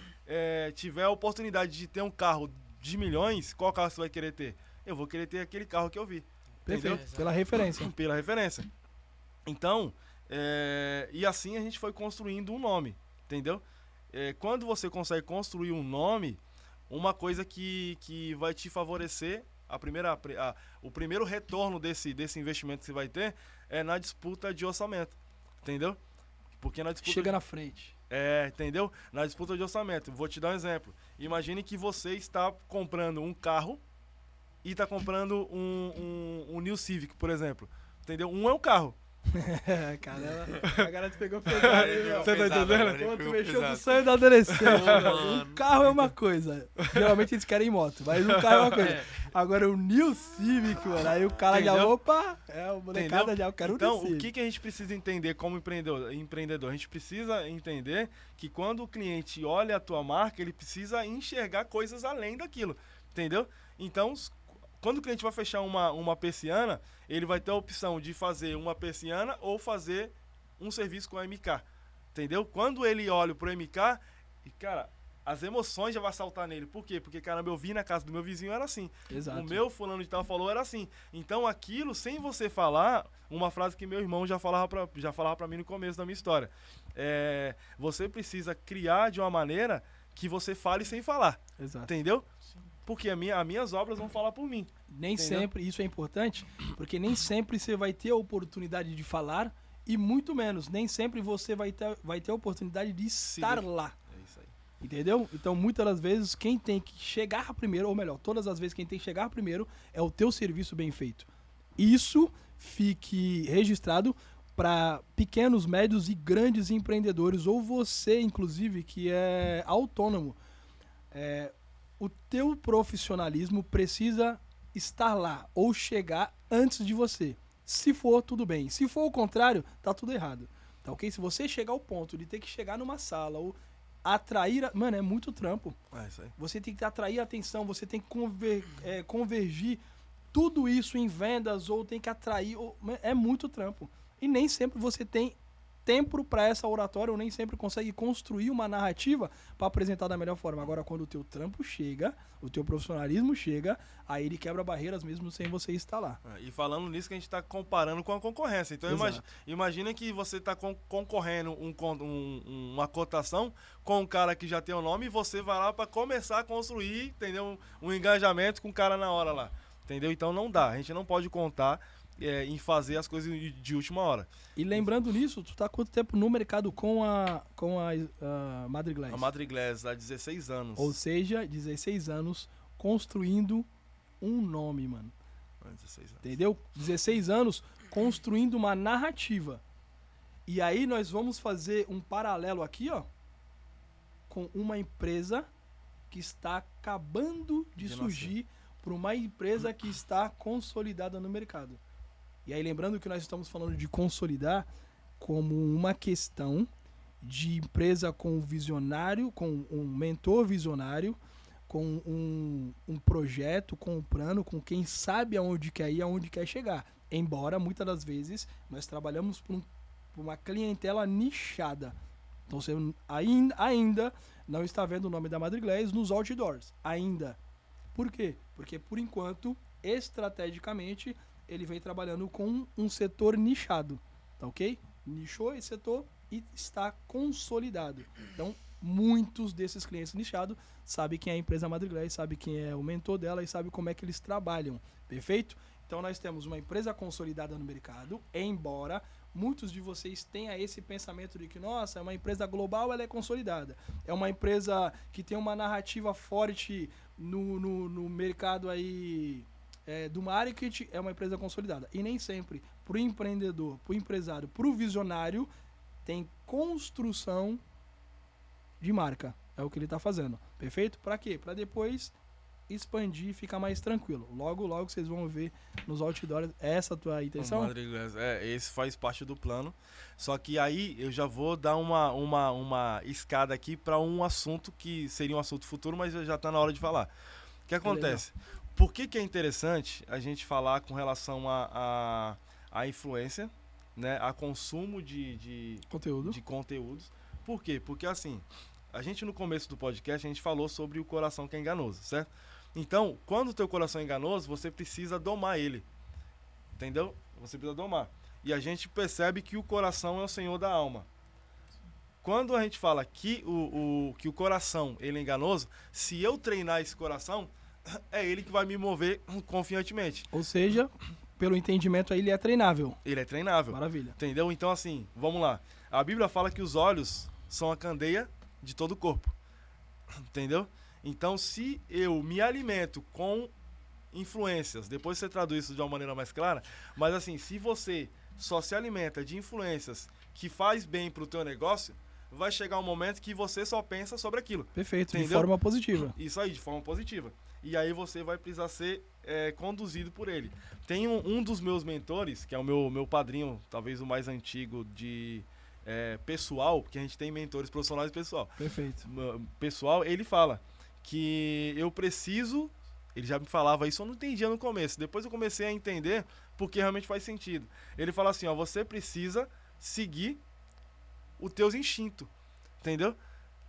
tiver a oportunidade de ter um carro de milhões, qual carro você vai querer ter? Eu vou querer ter aquele carro que eu vi. Perfeito. Entendeu? Pela referência. Pela referência. Então, e assim a gente foi construindo um nome, entendeu? Quando você consegue construir um nome, uma coisa que vai te favorecer, o primeiro retorno desse investimento que você vai ter é na disputa de orçamento, entendeu? Porque na disputa Chega na frente. Entendeu? Na disputa de orçamento. Vou te dar um exemplo. Imagine que você está comprando um carro e está comprando um New Civic, por exemplo. Entendeu? Um é um carro. Caramba, a galera te pegou pesado aí, meu. Você tá entendendo? Quando tu mexeu com o sonho da adolescência. Um carro é uma coisa. Geralmente eles querem moto, mas um carro é uma coisa. Agora o New Civic, mano, aí o cara já, opa, o molecada já, eu quero Então, Civic. o que a gente precisa entender como empreendedor? A gente precisa entender que quando o cliente olha a tua marca, ele precisa enxergar coisas além daquilo, entendeu? Então, quando o cliente vai fechar uma persiana, ele vai ter a opção de fazer uma persiana ou fazer um serviço com a MK, entendeu? Quando ele olha pro MK, cara, as emoções já vão saltar nele. Por quê? Porque, caramba, eu vi na casa do meu vizinho, era assim. Exato. O meu fulano de tal falou, era assim. Então, aquilo, sem você falar, uma frase que meu irmão já falava pra mim no começo da minha história. Você precisa criar de uma maneira que você fale sem falar. Exato. Entendeu? Porque as minhas obras vão falar por mim. Nem Entendeu? sempre, isso é importante, porque nem sempre você vai ter a oportunidade de falar e muito menos, nem sempre você vai ter a oportunidade de estar lá. É isso aí. Entendeu? Então, muitas das vezes, quem tem que chegar primeiro, ou melhor, todas as vezes quem tem que chegar primeiro é o teu serviço bem feito. Isso fique registrado para pequenos, médios e grandes empreendedores, ou você, inclusive, que é autônomo. O teu profissionalismo precisa estar lá, ou chegar antes de você. Se for, tudo bem. Se for o contrário, tá tudo errado. Tá ok? Se você chegar ao ponto de ter que chegar numa sala ou atrair... Mano, é muito trampo. É isso aí. Você tem que atrair a atenção, você tem que convergir tudo isso em vendas ou tem que atrair... É muito trampo. E nem sempre você tem tempo para essa oratória ou nem sempre consegue construir uma narrativa para apresentar da melhor forma. Agora, quando o teu trampo chega, o teu profissionalismo chega, aí ele quebra barreiras mesmo sem você estar lá. E falando nisso que a gente está comparando com a concorrência. Então imagina que você está concorrendo uma cotação com um cara que já tem o nome e você vai lá para começar a construir, entendeu? Um engajamento com o cara na hora lá. Entendeu? Então não dá. A gente não pode contar em fazer as coisas de última hora. E lembrando nisso, tu tá há quanto tempo no mercado com a Madriglass? A Madriglass há 16 anos. Ou seja, 16 anos construindo um nome, mano. 16 anos. Entendeu? 16 anos construindo uma narrativa. E aí nós vamos fazer um paralelo aqui, ó, com uma empresa que está acabando de surgir para uma empresa que está consolidada no mercado. E aí lembrando que nós estamos falando de consolidar como uma questão de empresa com visionário, com um mentor visionário, com um projeto, com um plano, com quem sabe aonde quer ir, aonde quer chegar. Embora, muitas das vezes, nós trabalhamos por uma clientela nichada. Então, você ainda não está vendo o nome da Madriglass nos outdoors. Ainda. Por quê? Porque, por enquanto, estrategicamente, ele vem trabalhando com um setor nichado. Tá ok? Nichou esse setor e está consolidado. Então, muitos desses clientes nichados sabem quem é a empresa Madriglass, sabem quem é o mentor dela e sabem como é que eles trabalham. Perfeito? Então, nós temos uma empresa consolidada no mercado, embora muitos de vocês tenham esse pensamento de que, nossa, é uma empresa global, ela é consolidada. É uma empresa que tem uma narrativa forte no mercado aí do marketing, é uma empresa consolidada. E nem sempre, para o empreendedor, para o empresário, para o visionário, tem construção de marca. É o que ele está fazendo. Perfeito? Para quê? Para depois expandir e ficar mais tranquilo. Logo, logo vocês vão ver nos outdoors essa tua intenção. Madriglass, esse faz parte do plano. Só que aí eu já vou dar uma escada aqui para um assunto que seria um assunto futuro, mas já está na hora de falar. O que acontece? Por que é interessante a gente falar com relação a influência, né, a consumo de conteúdos? Por quê? Porque assim, a gente no começo do podcast a gente falou sobre o coração que é enganoso, certo? Então, quando o teu coração é enganoso, você precisa domar ele. Entendeu? Você precisa domar. E a gente percebe que o coração é o senhor da alma. Quando a gente fala que o coração ele é enganoso, se eu treinar esse coração, é ele que vai me mover confiantemente. Ou seja, pelo entendimento aí, ele é treinável. Ele é treinável. Maravilha. Entendeu? Então, assim, vamos lá. A Bíblia fala que os olhos são a candeia de todo o corpo. Entendeu? Então, se eu me alimento com influências, depois você traduz isso de uma maneira mais clara, mas assim, se você só se alimenta de influências que faz bem pro teu negócio, vai chegar um momento que você só pensa sobre aquilo. Perfeito, entendeu? De forma positiva. Isso aí, de forma positiva. E aí você vai precisar ser conduzido por ele. Tem um dos meus mentores, que é o meu padrinho, talvez o mais antigo de pessoal, porque a gente tem mentores profissionais e pessoal. Perfeito. Pessoal, ele fala que eu preciso, ele já me falava isso, eu não entendia no começo, depois eu comecei a entender porque realmente faz sentido. Ele fala assim, ó, você precisa seguir os teus instintos, entendeu?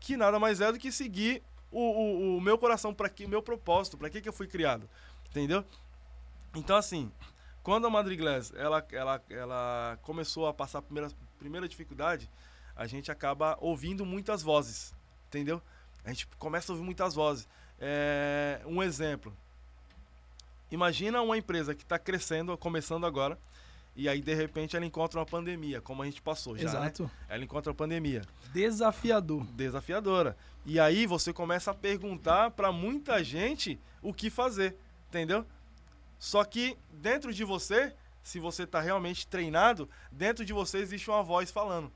Que nada mais é do que seguir o meu coração, o meu propósito, para que eu fui criado, entendeu? Então assim, quando a Madriglass ela começou a passar a primeira dificuldade, a gente acaba ouvindo muitas vozes, entendeu? A gente começa a ouvir muitas vozes. Um exemplo. Imagina uma empresa que está crescendo, começando agora, e aí de repente ela encontra uma pandemia, como a gente passou já, Exato. né? Ela encontra uma pandemia. Desafiador. Desafiadora. E aí você começa a perguntar para muita gente o que fazer, entendeu? Só que dentro de você, se você tá realmente treinado, dentro de você existe uma voz falando,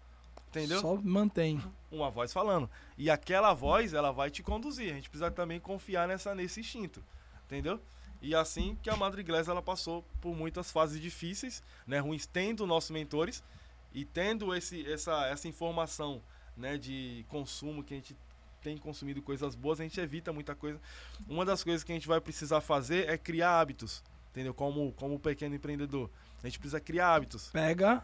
entendeu? Só mantém. Uma voz falando. E aquela voz, ela vai te conduzir. A gente precisa também confiar nesse instinto, entendeu? E assim que a Madre Glass, ela passou por muitas fases difíceis, né, ruins, tendo nossos mentores e tendo essa informação, né, de consumo, que a gente tem consumido coisas boas, a gente evita muita coisa. Uma das coisas que a gente vai precisar fazer é criar hábitos, entendeu? Como pequeno empreendedor. A gente precisa criar hábitos. Pega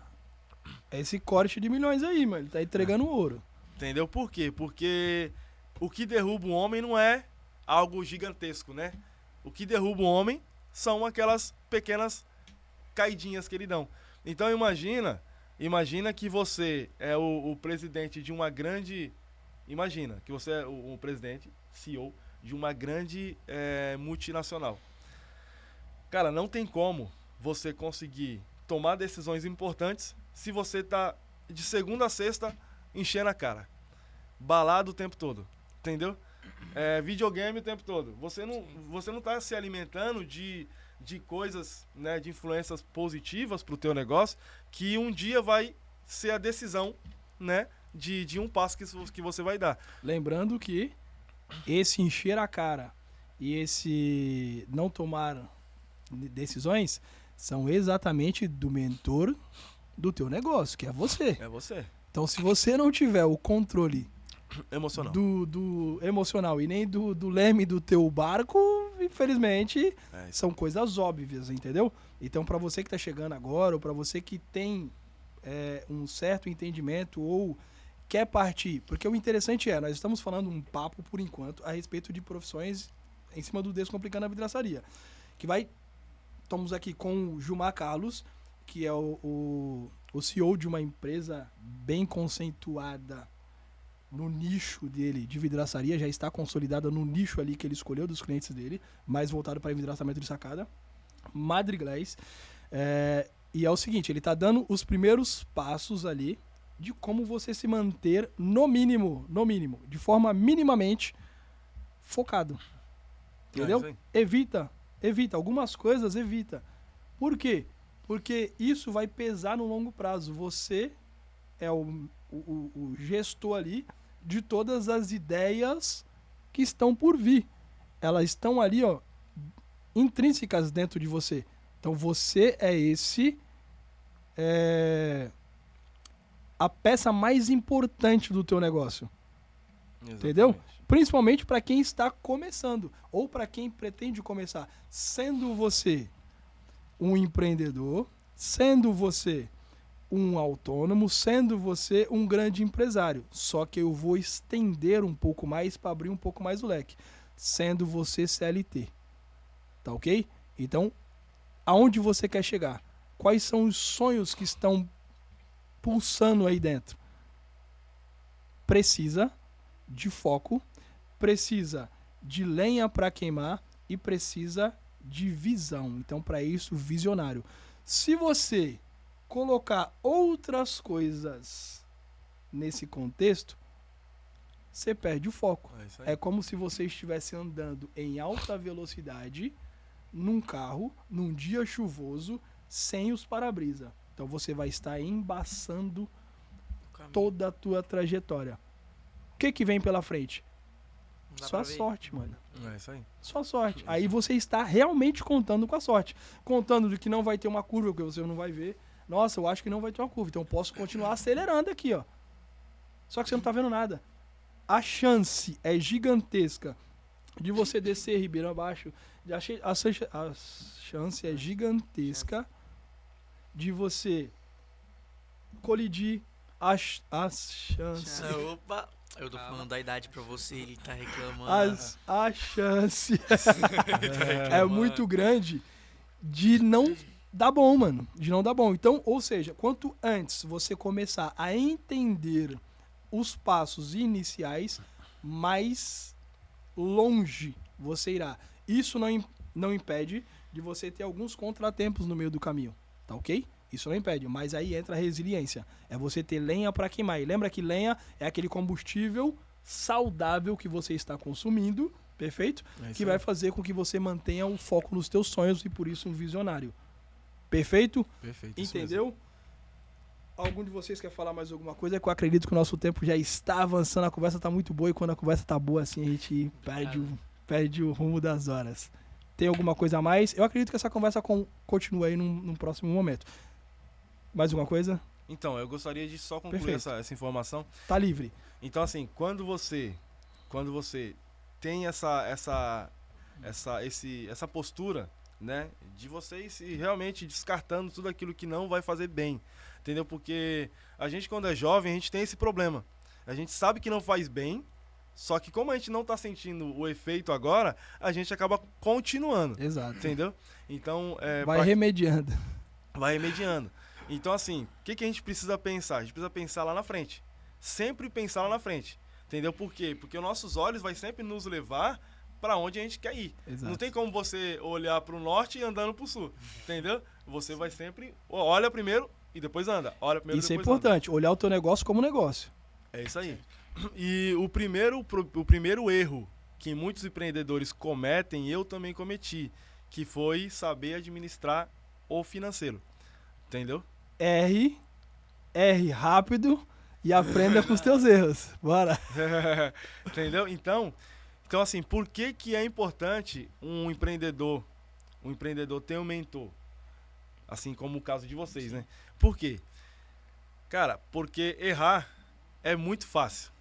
esse corte de milhões aí, mano. Ele tá entregando ouro. Entendeu? Por quê? Porque o que derruba um homem não é algo gigantesco, né? O que derruba o homem são aquelas pequenas caidinhas que ele dão. Então imagina que você é o presidente de uma grande... Imagina que você é o presidente, CEO, de uma grande multinacional. Cara, não tem como você conseguir tomar decisões importantes se você tá de segunda a sexta enchendo a cara. Balado o tempo todo, entendeu? Videogame o tempo todo. Você não tá se alimentando de coisas, né, de influências positivas pro teu negócio, que um dia vai ser a decisão, né, de um passo que você vai dar. Lembrando que esse encher a cara e esse não tomar decisões são exatamente do mentor do teu negócio, que é você. É você. Então, se você não tiver o controle Emocional. do emocional e nem do leme do teu barco, infelizmente, são coisas óbvias, entendeu? Então, para você que tá chegando agora, ou para você que tem um certo entendimento ou quer partir, porque o interessante nós estamos falando um papo, por enquanto, a respeito de profissões em cima do Descomplicando a Vidraçaria, que estamos aqui com o Gilmar Carlos, que é o CEO de uma empresa bem conceituada no nicho dele de vidraçaria, já está consolidada no nicho ali que ele escolheu dos clientes dele, mais voltado para envidraçamento de sacada, Madre Glass. E é o seguinte, ele está dando os primeiros passos ali de como você se manter no mínimo, de forma minimamente focado. Entendeu? Evita algumas coisas, evita. Por quê? Porque isso vai pesar no longo prazo. Você é o gestor ali de todas as ideias que estão por vir. Elas estão ali, ó, intrínsecas dentro de você. Então você é a peça mais importante do teu negócio. Exatamente. Entendeu? Principalmente para quem está começando ou para quem pretende começar. Sendo você um empreendedor, sendo você um autônomo, sendo você um grande empresário. Só que eu vou estender um pouco mais para abrir um pouco mais o leque. Sendo você CLT. Tá ok? Então, aonde você quer chegar? Quais são os sonhos que estão pulsando aí dentro? Precisa de foco, precisa de lenha para queimar e precisa de visão. Então, para isso, visionário. Se você colocar outras coisas nesse contexto, você perde o foco. É como se você estivesse andando em alta velocidade num carro, num dia chuvoso, sem os para-brisa. Então você vai estar embaçando toda a tua trajetória. O que vem pela frente? Só sorte, mano. É isso aí. Só sorte. Aí você está realmente contando com a sorte. Contando de que não vai ter uma curva, que você não vai ver. Nossa, eu acho que não vai ter uma curva. Então eu posso continuar acelerando aqui, ó. Só que você não tá vendo nada. A chance é gigantesca de você descer ribeiro abaixo. A chance é gigantesca de você colidir. As chances... Opa! Eu tô falando da idade pra você, ele tá reclamando. A chance é muito grande de não dar bom, mano. De não dar bom. Então, ou seja, quanto antes você começar a entender os passos iniciais, mais longe você irá. Isso não impede de você ter alguns contratempos no meio do caminho, tá ok? Isso não impede, mas aí entra a resiliência. É você ter lenha para queimar. E lembra que lenha é aquele combustível saudável que você está consumindo, perfeito? Que vai fazer com que você mantenha o foco nos teus sonhos e por isso um visionário. Perfeito? Perfeito. Entendeu? Algum de vocês quer falar mais alguma coisa? É que eu acredito que o nosso tempo já está avançando, a conversa está muito boa e quando a conversa está boa assim a gente perde o rumo das horas. Tem alguma coisa a mais? Eu acredito que essa conversa continua aí num próximo momento. Mais alguma coisa? Então, eu gostaria de só concluir Perfeito. essa informação. Tá livre. Então, assim, quando você tem essa postura, né, de vocês e realmente descartando tudo aquilo que não vai fazer bem, entendeu? Porque a gente, quando é jovem, a gente tem esse problema. A gente sabe que não faz bem, só que como a gente não tá sentindo o efeito agora, a gente acaba continuando, Exato. entendeu? Então, Vai remediando. vai remediando. Então, assim, o que a gente precisa pensar? A gente precisa pensar lá na frente. Sempre pensar lá na frente. Entendeu? Por quê? Porque os nossos olhos vai sempre nos levar para onde a gente quer ir. Exato. Não tem como você olhar para o norte e andando para o sul. Entendeu? Você vai sempre... Olha primeiro e depois anda. Olha primeiro Isso é e depois importante, olhar o teu negócio como negócio. anda. É isso aí. E o primeiro erro que muitos empreendedores cometem, eu também cometi, que foi saber administrar o financeiro. Entendeu? R rápido e aprenda com os teus erros. Bora. Entendeu? Então, assim, por que é importante um empreendedor ter um mentor? Assim como o caso de vocês, né? Por quê? Cara, porque errar é muito fácil.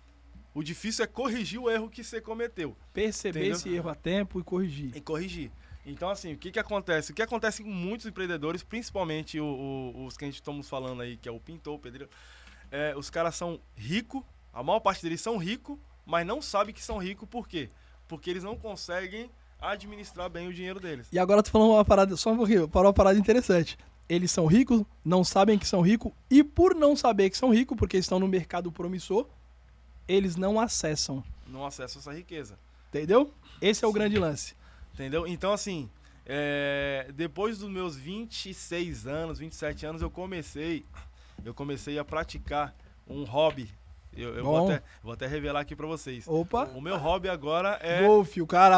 O difícil é corrigir o erro que você cometeu. Perceber Entendeu? esse erro a tempo e corrigir. E corrigir. Então, assim, o que acontece? O que acontece com muitos empreendedores, principalmente os que a gente estamos falando aí, que é o pintor, o pedreiro, os caras são ricos, a maior parte deles são ricos, mas não sabem que são ricos, por quê? Porque eles não conseguem administrar bem o dinheiro deles. E agora tu falando uma parada, só um pouquinho, parou uma parada interessante. Eles são ricos, não sabem que são ricos, e por não saber que são ricos, porque estão no mercado promissor, eles não acessam. Não acessam essa riqueza. Entendeu? Esse é o grande lance. Entendeu? Então, assim, depois dos meus 26 anos, 27 anos, eu comecei a praticar um hobby. Eu vou até revelar aqui pra vocês. Opa. O meu hobby agora é... Golfe, o cara,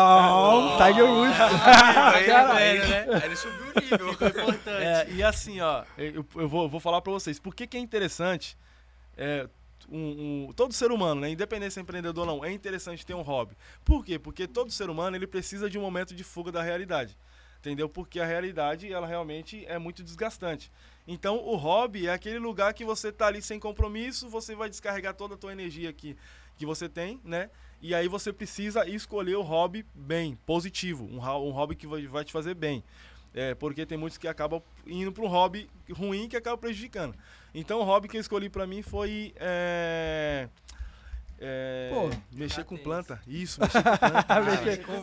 Tiger Woods. Ele subiu o nível. Foi importante. E assim, ó, eu vou falar pra vocês. Por que é interessante... todo ser humano, né, independente se é empreendedor ou não, é interessante ter um hobby. Por quê? Porque todo ser humano ele precisa de um momento de fuga da realidade. Entendeu? Porque a realidade, ela realmente é muito desgastante. Então, o hobby é aquele lugar que você tá ali sem compromisso, você vai descarregar toda a tua energia que você tem, né? E aí você precisa escolher o hobby bem, positivo, um hobby que vai te fazer bem. Porque tem muitos que acabam indo para um hobby ruim que acaba prejudicando. Então o hobby que eu escolhi para mim foi mexer com planta. Isso, mexer com planta. Mexer com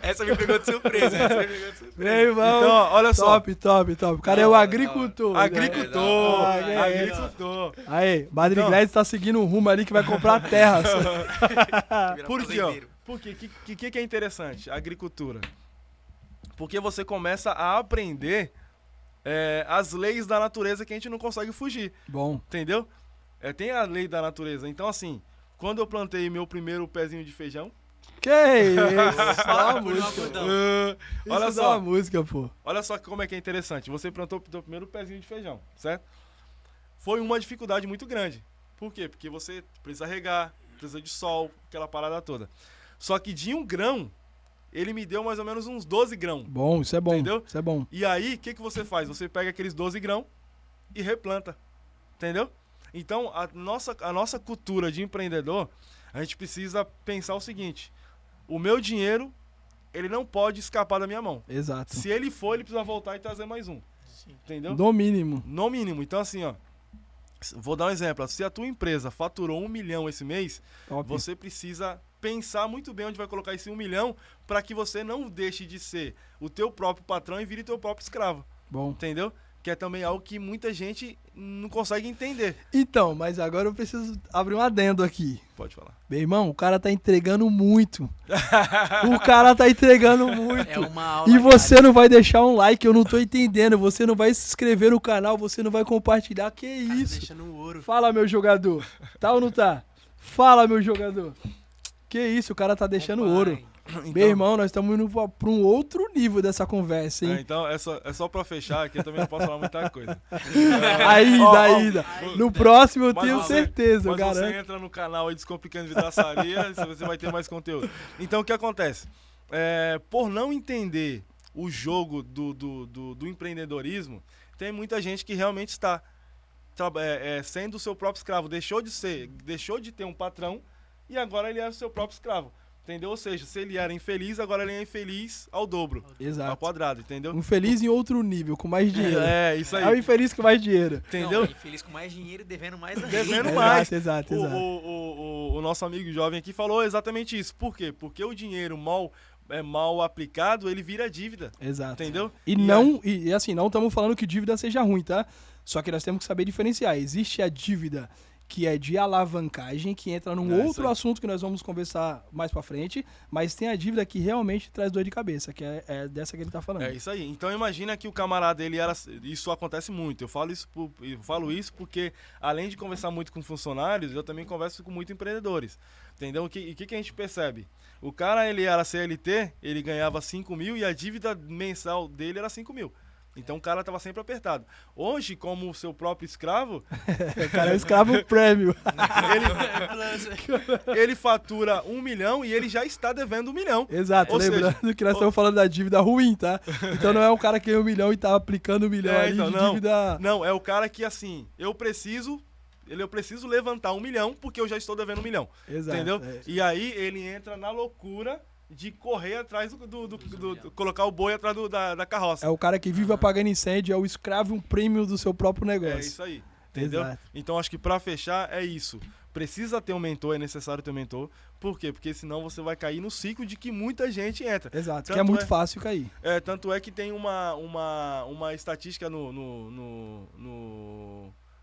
Essa me pegou de surpresa. Meu irmão. Então, ó, olha só. Top. O cara é o agricultor. Agricultor. Né? Agricultor. Aí, Madrid Glass tá seguindo um rumo ali que vai comprar terras. Por quê, ó? Porque o que é interessante? A agricultura. Porque você começa a aprender as leis da natureza que a gente não consegue fugir. Bom. Entendeu? Tem a lei da natureza. Então, assim, quando eu plantei meu primeiro pezinho de feijão... Que isso? Dá uma música. Olha só. Dá uma música, pô. Olha só como é que é interessante. Você plantou o teu primeiro pezinho de feijão, certo? Foi uma dificuldade muito grande. Por quê? Porque você precisa regar, precisa de sol, aquela parada toda. Só que de um grão, ele me deu mais ou menos uns 12 grãos. Bom, isso é bom. Entendeu? Isso é bom. E aí, o que você faz? Você pega aqueles 12 grãos e replanta. Entendeu? Então, a nossa cultura de empreendedor, a gente precisa pensar o seguinte: o meu dinheiro, ele não pode escapar da minha mão. Exato. Se ele for, ele precisa voltar e trazer mais um. Sim. Entendeu? No mínimo. No mínimo. Então, assim, ó, vou dar um exemplo. Se a tua empresa faturou 1 milhão esse mês, Top. você precisa pensar muito bem onde vai colocar esse 1 milhão para que você não deixe de ser o teu próprio patrão e vire teu próprio escravo. Bom. Entendeu? que é também algo que muita gente não consegue entender. Então, mas agora eu preciso abrir um adendo aqui. Pode falar. Meu irmão, o cara tá entregando muito. O cara tá entregando muito. É uma aula. E você não vai deixar um like, eu não tô entendendo. Você não vai se inscrever no canal, você não vai compartilhar. Que isso? Deixa no ouro. Fala, meu jogador. Tá ou não tá? Fala, meu jogador. Que isso, o cara tá deixando ouro. Meu irmão, nós estamos indo pra um outro nível dessa conversa, hein? Então, é só pra fechar, aqui eu também não posso falar muita coisa. Ainda. No próximo eu Mas tenho certeza, eu Mas você garanto. entra no canal aí Descomplicando Vidraçaria, você vai ter mais conteúdo. Então, o que acontece? Por não entender o jogo do empreendedorismo, tem muita gente que realmente está sendo o seu próprio escravo. Deixou de ter um patrão e agora ele é o seu próprio escravo. Entendeu? Ou seja, se ele era infeliz, agora ele é infeliz ao dobro. Exato. Ao quadrado, entendeu? Um feliz em outro nível, com mais dinheiro. Isso aí. É o infeliz com mais dinheiro. Entendeu? Não, infeliz com mais dinheiro e devendo mais ainda. Devendo mais. Exato. O nosso amigo jovem aqui falou exatamente isso. Por quê? Porque o dinheiro mal aplicado, ele vira dívida. Exato. Entendeu? E assim, não estamos falando que dívida seja ruim, tá? Só que nós temos que saber diferenciar. Existe a dívida que é de alavancagem, que entra num outro assunto que nós vamos conversar mais pra frente, mas tem a dívida que realmente traz dor de cabeça, que é dessa que ele tá falando. É isso aí. Então imagina que o camarada, isso acontece muito. Eu falo isso porque, além de conversar muito com funcionários, eu também converso com muitos empreendedores. Entendeu? E o que a gente percebe? O cara, ele era CLT, ele ganhava 5 mil e a dívida mensal dele era 5 mil. Então o cara tava sempre apertado. Hoje, como o seu próprio escravo... O cara é escravo prêmio. ele fatura 1 milhão e ele já está devendo 1 milhão. Exato, Ou lembrando que nós estamos falando da dívida ruim, tá? Então não é um cara que ganha 1 milhão e tá aplicando 1 milhão ali então, de dívida... Não, é o cara que assim, eu preciso levantar 1 milhão porque eu já estou devendo 1 milhão. Exato, entendeu? E aí ele entra na loucura de correr atrás colocar o boi atrás da carroça. É o cara que vive apagando incêndio, é o escravo e um prêmio do seu próprio negócio. É isso aí, entendeu? Exato. Então acho que pra fechar é isso. Precisa ter um mentor, é necessário ter um mentor. Por quê? Porque senão você vai cair no ciclo de que muita gente entra. Exato, Tanto que é muito fácil cair. Tanto é que tem uma estatística no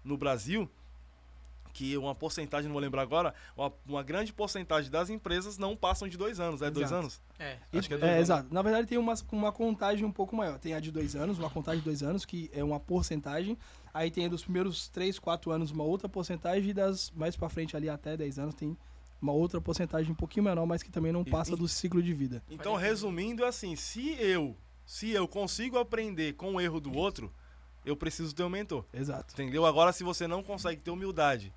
Brasil, que uma porcentagem, não vou lembrar agora, uma grande porcentagem das empresas não passam de 2 anos. 2 anos? Acho que é 2 anos. Exato. Na verdade tem uma contagem um pouco maior. Tem a de 2 anos, uma contagem de 2 anos, que é uma porcentagem. Aí tem a dos primeiros 3, 4 anos uma outra porcentagem, e das mais pra frente ali até 10 anos tem uma outra porcentagem um pouquinho menor, mas que também não passa do ciclo de vida. Então, resumindo, é assim, se eu consigo aprender com o erro do outro, eu preciso ter um mentor. Exato. Entendeu? Agora, se você não consegue ter humildade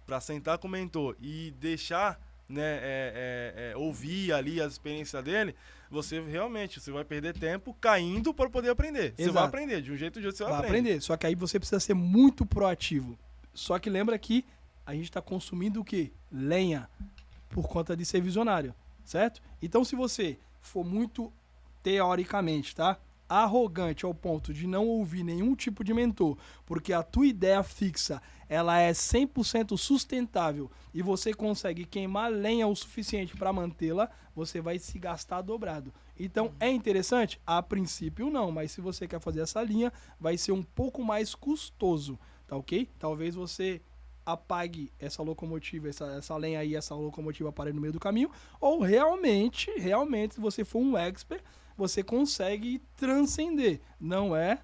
para sentar com o mentor e deixar, né, ouvir ali a experiência dele, você vai perder tempo caindo para poder aprender. Você vai aprender, de um jeito ou de outro você vai aprender. Só que aí você precisa ser muito proativo. Só que lembra que a gente está consumindo o quê? Lenha, por conta de ser visionário, certo? Então se você for muito, teoricamente, tá? Arrogante ao ponto de não ouvir nenhum tipo de mentor, porque a tua ideia fixa, ela é 100% sustentável e você consegue queimar lenha o suficiente para mantê-la, você vai se gastar dobrado. Então, é interessante? A princípio não, mas se você quer fazer essa linha, vai ser um pouco mais custoso, tá ok? Talvez você apague essa locomotiva, essa lenha aí, essa locomotiva pare no meio do caminho, ou realmente, se você for um expert, você consegue transcender. Não é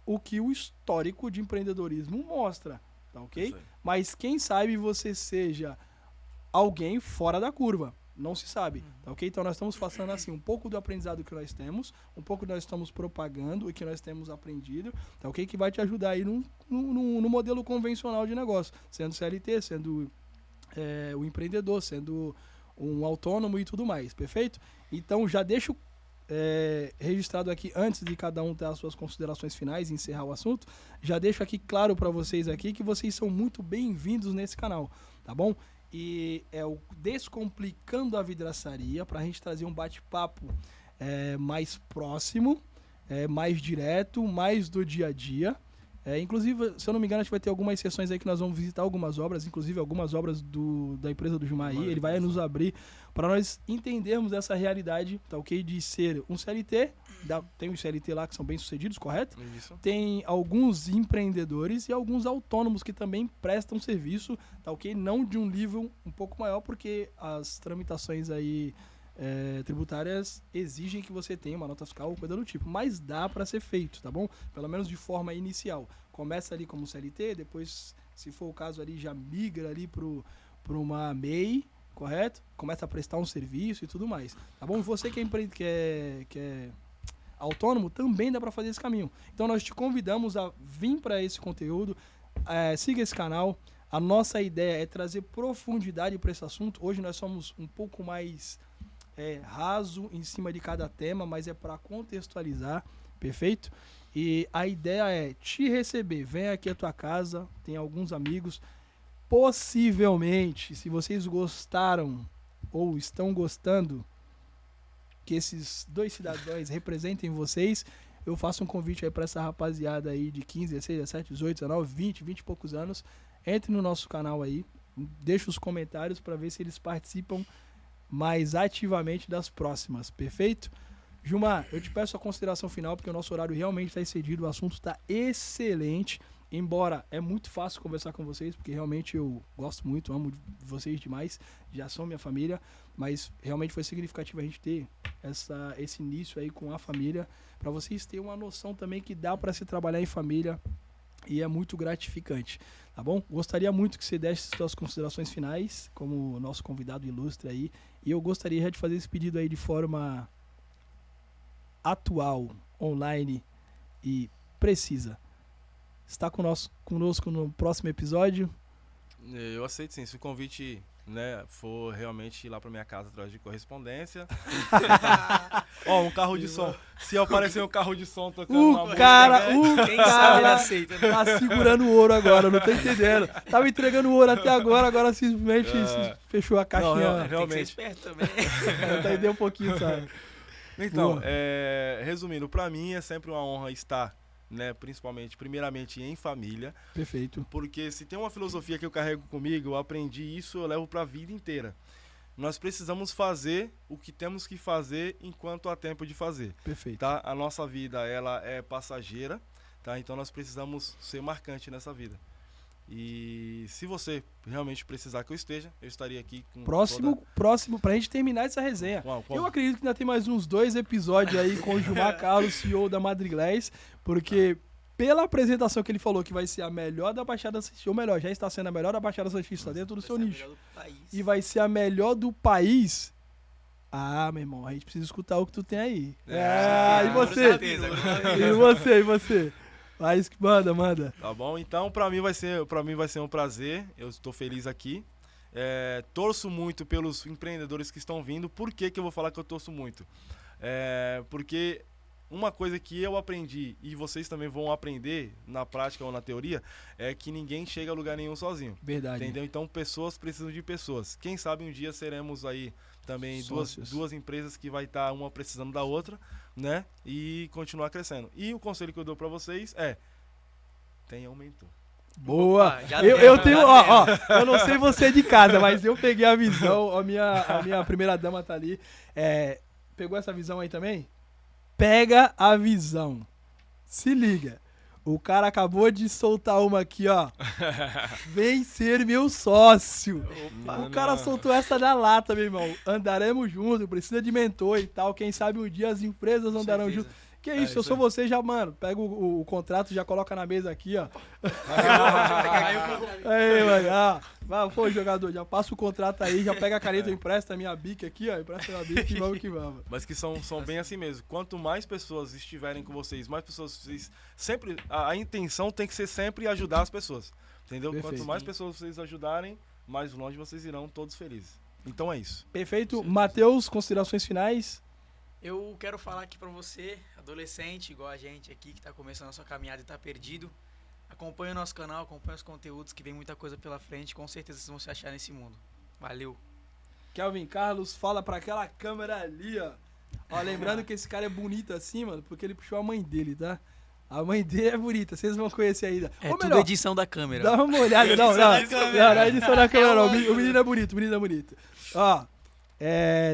o que o histórico de empreendedorismo mostra, tá ok? Mas quem sabe você seja alguém fora da curva. Não se sabe, tá ok? Então nós estamos passando assim um pouco do aprendizado que nós temos, um pouco que nós estamos propagando e que nós temos aprendido, tá ok? Que vai te ajudar aí no modelo convencional de negócio, sendo CLT, sendo o empreendedor, sendo um autônomo e tudo mais, perfeito? Então já deixo registrado aqui, antes de cada um ter as suas considerações finais e encerrar o assunto, já deixo aqui claro para vocês aqui que vocês são muito bem-vindos nesse canal, tá bom? E é o Descomplicando a Vidraçaria, para a gente trazer um bate-papo mais próximo, mais direto, mais do dia a dia. Inclusive, se eu não me engano, a gente vai ter algumas sessões aí que nós vamos visitar algumas obras, inclusive algumas obras da empresa do Gilmar aí. Ele vai nos abrir para nós entendermos essa realidade, tá ok? De ser um CLT Tem os CLT lá que são bem-sucedidos, correto? Isso. Tem alguns empreendedores e alguns autônomos que também prestam serviço, tá ok? Não de um nível um pouco maior, porque as tramitações aí tributárias exigem que você tenha uma nota fiscal ou coisa do tipo, mas dá para ser feito, tá bom? Pelo menos de forma inicial. Começa ali como CLT, depois, se for o caso ali, já migra ali para uma MEI, correto? Começa a prestar um serviço e tudo mais, tá bom? E você que é autônomo, também dá para fazer esse caminho. Então nós te convidamos a vir para esse conteúdo, siga esse canal. A nossa ideia é trazer profundidade para esse assunto. Hoje nós somos um pouco mais raso em cima de cada tema, mas é para contextualizar, perfeito? E a ideia é te receber, vem aqui à tua casa, tem alguns amigos, possivelmente, se vocês gostaram ou estão gostando que esses 2 cidadãos representem vocês, eu faço um convite aí para essa rapaziada aí de 15, 16, 17, 18, 19, 20 e poucos anos, entre no nosso canal aí, deixa os comentários para ver se eles participam mais ativamente das próximas, perfeito? Gilmar, eu te peço a consideração final, porque o nosso horário realmente está excedido, o assunto está excelente, embora é muito fácil conversar com vocês, porque realmente eu gosto muito, amo vocês demais, já são minha família, mas realmente foi significativo a gente ter esse início aí com a família, para vocês terem uma noção também que dá para se trabalhar em família e é muito gratificante, tá bom? Gostaria muito que você desse as suas considerações finais, como nosso convidado ilustre aí, e eu gostaria já de fazer esse pedido aí de forma atual, online e precisa. Está conosco no próximo episódio? Eu aceito sim, se o convite, né, for realmente ir lá pra minha casa atrás de correspondência. Ó, um carro de som. Se aparecer um carro de som tocando uma música, Quem sabe ele aceita, né? Tá segurando o ouro agora, não tô entendendo. Tava entregando o ouro até agora simplesmente fechou a caixinha. Não, Tem que ser realmente. esperto também. Tá entendendo um pouquinho, sabe? Então, Boa. resumindo, pra mim é sempre uma honra estar, né, primeiramente em família, Perfeito. porque se tem uma filosofia que eu carrego comigo, eu aprendi isso, eu levo pra vida inteira. Nós precisamos fazer o que temos que fazer enquanto há tempo de fazer, Perfeito. tá? A nossa vida, ela é passageira, tá? Então nós precisamos ser marcante nessa vida. E se você realmente precisar que eu esteja, eu estaria aqui com Próximo, pra gente terminar essa resenha. Eu acredito que ainda tem mais uns 2 episódios aí com o Gilmar Carlos, CEO da Madriglés, porque pela apresentação que ele falou que vai ser a melhor da Baixada Santista, ou melhor, já está sendo a melhor da Baixada Santista dentro do seu nicho, e vai ser a melhor do país. Ah, meu irmão, a gente precisa escutar o que tu tem aí. E você? E você? Mas manda. Tá bom? Então, pra mim vai ser um prazer. Eu estou feliz aqui. Torço muito pelos empreendedores que estão vindo. Por que eu vou falar que eu torço muito? Porque uma coisa que eu aprendi e vocês também vão aprender na prática ou na teoria é que ninguém chega a lugar nenhum sozinho. Verdade. Entendeu? Então, pessoas precisam de pessoas. Quem sabe um dia seremos aí também duas empresas que vai estar uma precisando da outra, né? E continuar crescendo. E o conselho que eu dou pra vocês é: tenha um mentor. Boa! Opa, já Eu tenho, eu não sei você de casa, mas eu peguei a visão, a minha primeira dama tá ali. Pegou essa visão aí também? Pega a visão. Se liga. O cara acabou de soltar uma aqui, ó. Vem ser meu sócio. O cara soltou essa na lata, meu irmão. Andaremos juntos, precisa de mentor e tal. Quem sabe um dia as empresas andarão juntos. Que isso, eu sou você já, mano. Pega o contrato, já coloca na mesa aqui, ó. Aí, mano. Pô, jogador, já passa o contrato aí, já pega a caneta, empresta a minha bique aqui, ó. Empresta a minha bique e vamos que vamos. Mas que são bem assim mesmo. Quanto mais pessoas estiverem com vocês, mais pessoas vocês sempre... A intenção tem que ser sempre ajudar as pessoas. Entendeu? Perfeito. Quanto mais pessoas vocês ajudarem, mais longe vocês irão todos felizes. Então é isso. Perfeito. Matheus, considerações finais? Eu quero falar aqui pra você, adolescente, igual a gente aqui, que tá começando a sua caminhada e tá perdido. Acompanhe o nosso canal, acompanhe os conteúdos, que vem muita coisa pela frente. Com certeza vocês vão se achar nesse mundo. Valeu. Kelvin Carlos, fala pra aquela câmera ali, ó. Lembrando que esse cara é bonito assim, mano, porque ele puxou a mãe dele, tá? A mãe dele é bonita, vocês vão conhecer ainda. Ou Tudo melhor, edição da câmera. dá uma olhada. Não, não é edição da câmera não. O menino é bonito. Ó,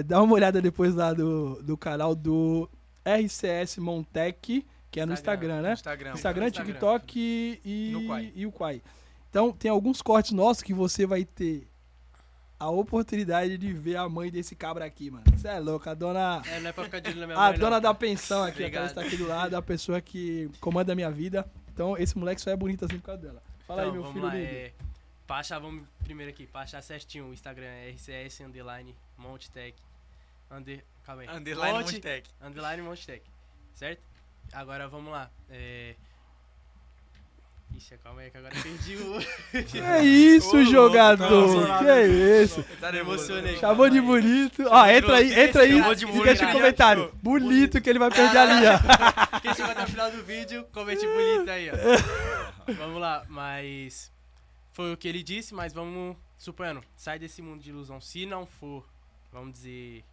dá uma olhada depois lá do canal do RCS Montec, que é no Instagram. Instagram, né? Instagram. Instagram, Instagram. TikTok No Quai. e o Quai. Então, tem alguns cortes nossos que você vai ter a oportunidade de ver a mãe desse cabra aqui, mano. Você é louco, a dona... Não é pra ficar de olho na minha A mãe, dona não. da pensão aqui, Obrigado. ela está aqui do lado, a pessoa que comanda a minha vida. Então, esse moleque só é bonito assim por causa dela. Fala Então, aí, meu vamos filho lá, lindo. pra achar, vamos primeiro aqui, pra achar certinho o Instagram é RCS _ Montetec. Calma aí. Underline Montec. Underline Montetec. Certo? Agora vamos lá. Ixi, calma aí que agora eu perdi o. Que isso, jogador? Que isso? Tá emocionei. Chamou de bonito. Ó, entra aí e Chamou de deixa bonito. no comentário. Bonito que ele vai perder a linha. Quem chegou até o final do vídeo, comente bonito aí, ó. Vamos lá, mas foi o que ele disse, mas vamos suponhando, sai desse mundo de ilusão. Se não for, vamos dizer,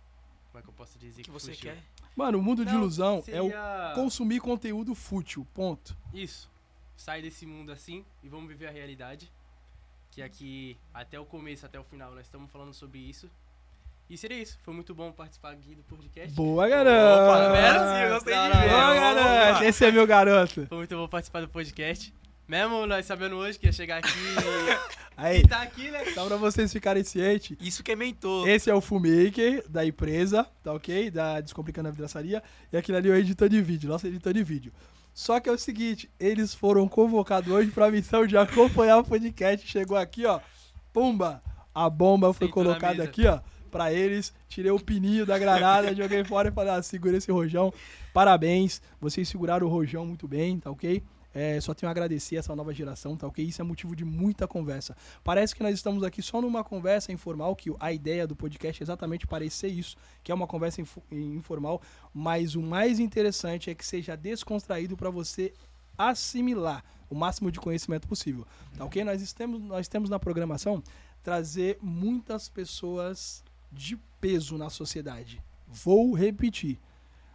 como é que eu posso dizer O que você fugiu? quer? Mano, o mundo de Não, ilusão é o seria- consumir conteúdo fútil, ponto. Isso. Sai desse mundo assim e vamos viver a realidade. Que aqui, até o começo, até o final, nós estamos falando sobre isso. E seria isso. Foi muito bom participar aqui do podcast. Boa, garoto. Opa, sim, eu gostei de ver. Boa, garoto. Esse é meu garoto. Foi muito bom participar do podcast. Mesmo nós sabendo hoje que ia chegar aqui Aí, e tá aqui, né? só pra vocês ficarem cientes, Isso que é mentor. esse é o Fullmaker da empresa, tá ok? Da Descomplicando a Vidraçaria. E aquele ali é o editor de vídeo, nosso editor de vídeo. Só que é o seguinte, eles foram convocados hoje pra missão de acompanhar o podcast. Chegou aqui, ó, pumba, a bomba foi Sentou na colocada mesa. aqui, ó, pra eles. Tirei o pininho da granada, joguei fora e falei, segura esse rojão. Parabéns, vocês seguraram o rojão muito bem, tá ok? Só tenho a agradecer essa nova geração, tá ok? Isso é motivo de muita conversa. Parece que nós estamos aqui só numa conversa informal, que a ideia do podcast é exatamente parecer isso, que é uma conversa informal, mas o mais interessante é que seja descontraído para você assimilar o máximo de conhecimento possível, tá ok? Nós temos na programação trazer muitas pessoas de peso na sociedade. Vou repetir.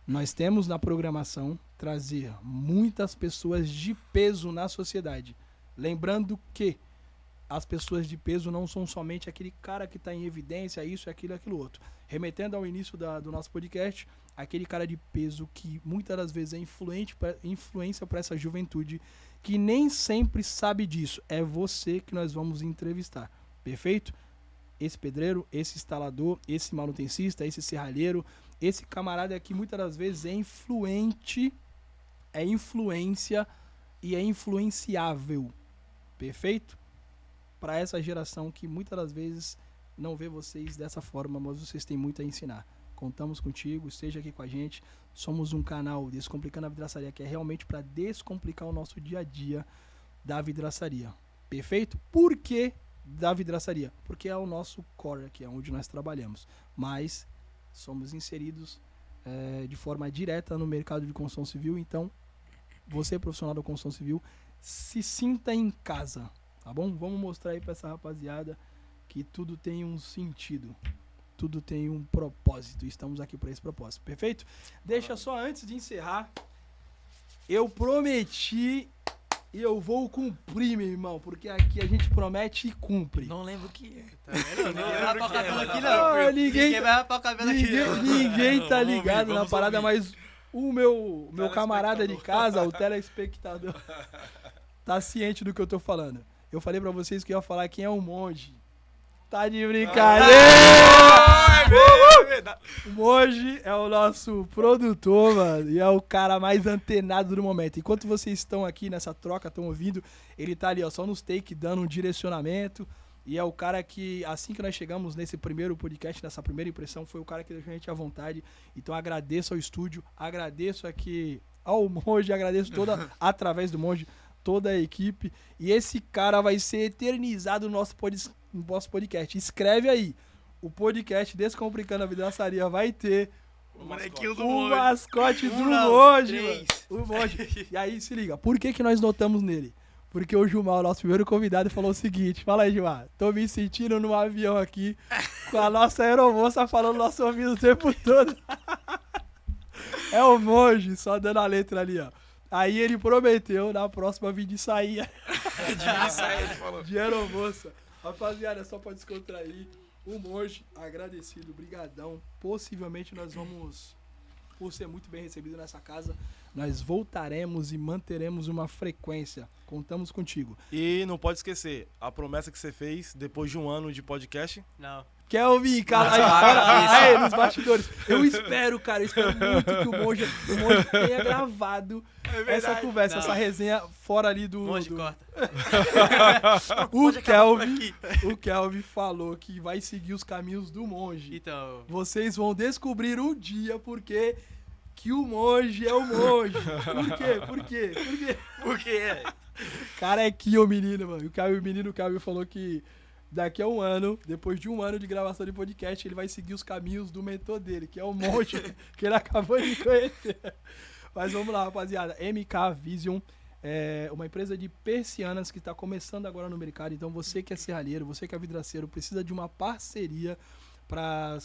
Nós temos na programação trazer muitas pessoas de peso na sociedade. Lembrando que as pessoas de peso não são somente aquele cara que está em evidência, isso, aquilo, aquilo outro. Remetendo ao início do nosso podcast, aquele cara de peso que muitas das vezes é influência para essa juventude que nem sempre sabe disso. É você que nós vamos entrevistar. Perfeito? Esse pedreiro, esse instalador, esse manutencista, esse serralheiro, esse camarada aqui muitas das vezes é influente, é influência e é influenciável. Perfeito? Para essa geração que muitas das vezes não vê vocês dessa forma, mas vocês têm muito a ensinar. Contamos contigo, esteja aqui com a gente. Somos um canal Descomplicando a Vidraçaria, que é realmente para descomplicar o nosso dia a dia da vidraçaria. Perfeito? Por que da vidraçaria? Porque é o nosso core aqui, é onde nós trabalhamos. Mas somos inseridos de forma direta no mercado de construção civil, então você, profissional da construção civil, se sinta em casa, tá bom? Vamos mostrar aí pra essa rapaziada que tudo tem um sentido, tudo tem um propósito, estamos aqui para esse propósito, perfeito? Deixa só antes de encerrar, eu prometi e eu vou cumprir, meu irmão, porque aqui a gente promete e cumpre. Não lembro o que é. Tá vendo? Ninguém vai rapar o que é, cabelo mano. aqui, não. Ah, ninguém Ninguém vai rapar o cabelo aqui, não. Ninguém tá Vamos ligado ouvir, na vamos parada, ouvir. mas o meu camarada de casa, o telespectador, tá ciente do que eu tô falando. Eu falei pra vocês que eu ia falar quem é o monge. Tá de brincadeira! O Monge é o nosso produtor, mano, e é o cara mais antenado do momento. Enquanto vocês estão aqui nessa troca, estão ouvindo, ele tá ali, ó, só nos take, dando um direcionamento. E é o cara que, assim que nós chegamos nesse primeiro podcast, nessa primeira impressão, foi o cara que deixou a gente à vontade. Então agradeço ao estúdio, agradeço aqui ao Monge, agradeço através do Monge, toda a equipe. E esse cara vai ser eternizado no nosso podcast. Escreve aí. O podcast Descomplicando a Vidraçaria vai ter O bonequinho do o Monge. mascote do não, Monge, três. mano. O Monge. E aí, se liga. Por que nós notamos nele? Porque o Gilmar, o nosso primeiro convidado, falou o seguinte. Fala aí, Gilmar. Tô me sentindo num avião aqui com a nossa aeromoça falando nosso ouvido o tempo todo. É o Monge, só dando a letra ali, ó. Aí ele prometeu na próxima vir de sair Ele falou. de aeromoça. Rapaziada, só pra descontrair. O Monge, agradecido, brigadão. Possivelmente nós vamos por ser muito bem recebido nessa casa. Nós voltaremos e manteremos uma frequência. Contamos contigo. E não pode esquecer, a promessa que você fez depois de um ano de podcast. Não. Kelvin, cara, aí, nos bastidores. Eu espero, cara, eu espero muito que o Monge tenha gravado essa conversa, essa resenha fora ali do... Monge, corta. O Kelvin falou que vai seguir os caminhos do Monge. Então, Vocês vão descobrir um dia porque que o Monge é o Monge. Por quê? Por quê? Cara, é que o menino, mano. O menino Kelvin falou que daqui a um ano, depois de um ano de gravação de podcast, ele vai seguir os caminhos do mentor dele, que é o Monge, que ele acabou de conhecer. Mas vamos lá, rapaziada. MK Vision é uma empresa de persianas que está começando agora no mercado. Então você que é serralheiro, você que é vidraceiro, precisa de uma parceria para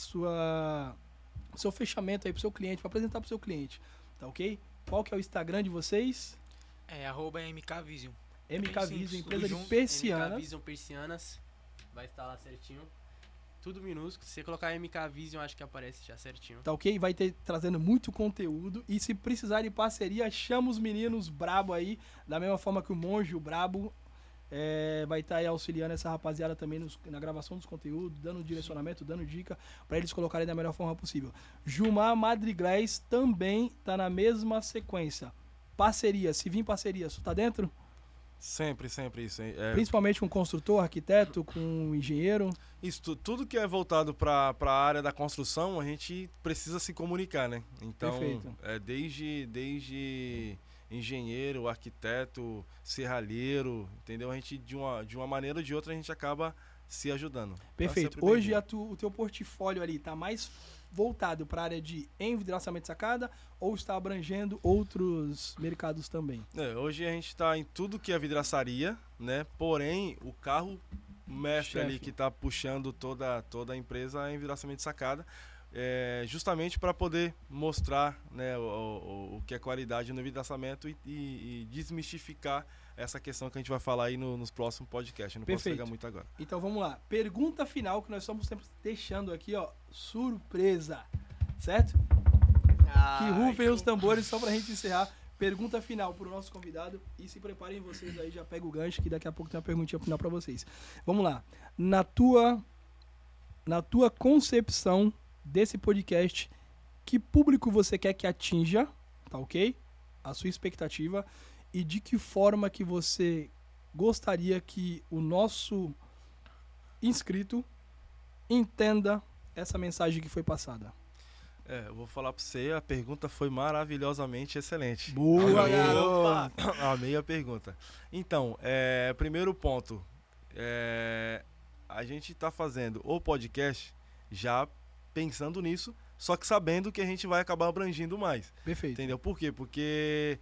seu fechamento aí pro seu cliente, para apresentar pro seu cliente, tá ok? Qual que é o Instagram de vocês? É @MKVision. MK Sim, Vision, tudo empresa de junto. persianas. MK Vision Persianas. Vai estar lá certinho. Tudo minúsculo. Se você colocar MK Vision, acho que aparece já certinho. Tá ok? Vai ter trazendo muito conteúdo. E se precisar de parceria, chama os meninos brabo aí. Da mesma forma que o Monge, o brabo, vai estar aí auxiliando essa rapaziada também na gravação dos conteúdos, dando direcionamento, dando dica pra eles colocarem da melhor forma possível. Gilmar Madriglés também tá na mesma sequência. Parceria, se vir parceria, isso tá dentro? Sempre isso. Principalmente com construtor, arquiteto, com engenheiro. Isso, tudo que é voltado para a área da construção, a gente precisa se comunicar, né? Então, Perfeito. desde engenheiro, arquiteto, serralheiro, entendeu? A gente, de uma maneira ou de outra, a gente acaba se ajudando. Perfeito. Tá sempre Hoje bem-vindo. o teu portfólio ali tá mais voltado para a área de envidraçamento de sacada ou está abrangendo outros mercados também? Hoje a gente está em tudo que é vidraçaria, né? Porém, o carro mestre Chefe. ali que está puxando toda a empresa é envidraçamento de sacada, justamente para poder mostrar, né, o que é qualidade no envidraçamento e desmistificar essa questão que a gente vai falar aí nos próximos podcasts. Eu não Perfeito. posso pegar muito agora. Então vamos lá. Pergunta final que nós estamos sempre deixando aqui, ó, surpresa, certo? Que rufem os tambores só pra gente encerrar. Pergunta final pro nosso convidado e se preparem vocês aí, já pega o gancho que daqui a pouco tem uma perguntinha final pra vocês. Vamos lá. Na tua concepção desse podcast, que público você quer que atinja, tá ok? A sua expectativa e de que forma que você gostaria que o nosso inscrito entenda essa mensagem que foi passada. Eu vou falar para você, a pergunta foi maravilhosamente excelente. Boa, garoto! Amei a pergunta. Então, primeiro ponto, a gente está fazendo o podcast já pensando nisso, só que sabendo que a gente vai acabar abrangindo mais. Perfeito. Entendeu? Por quê? Porque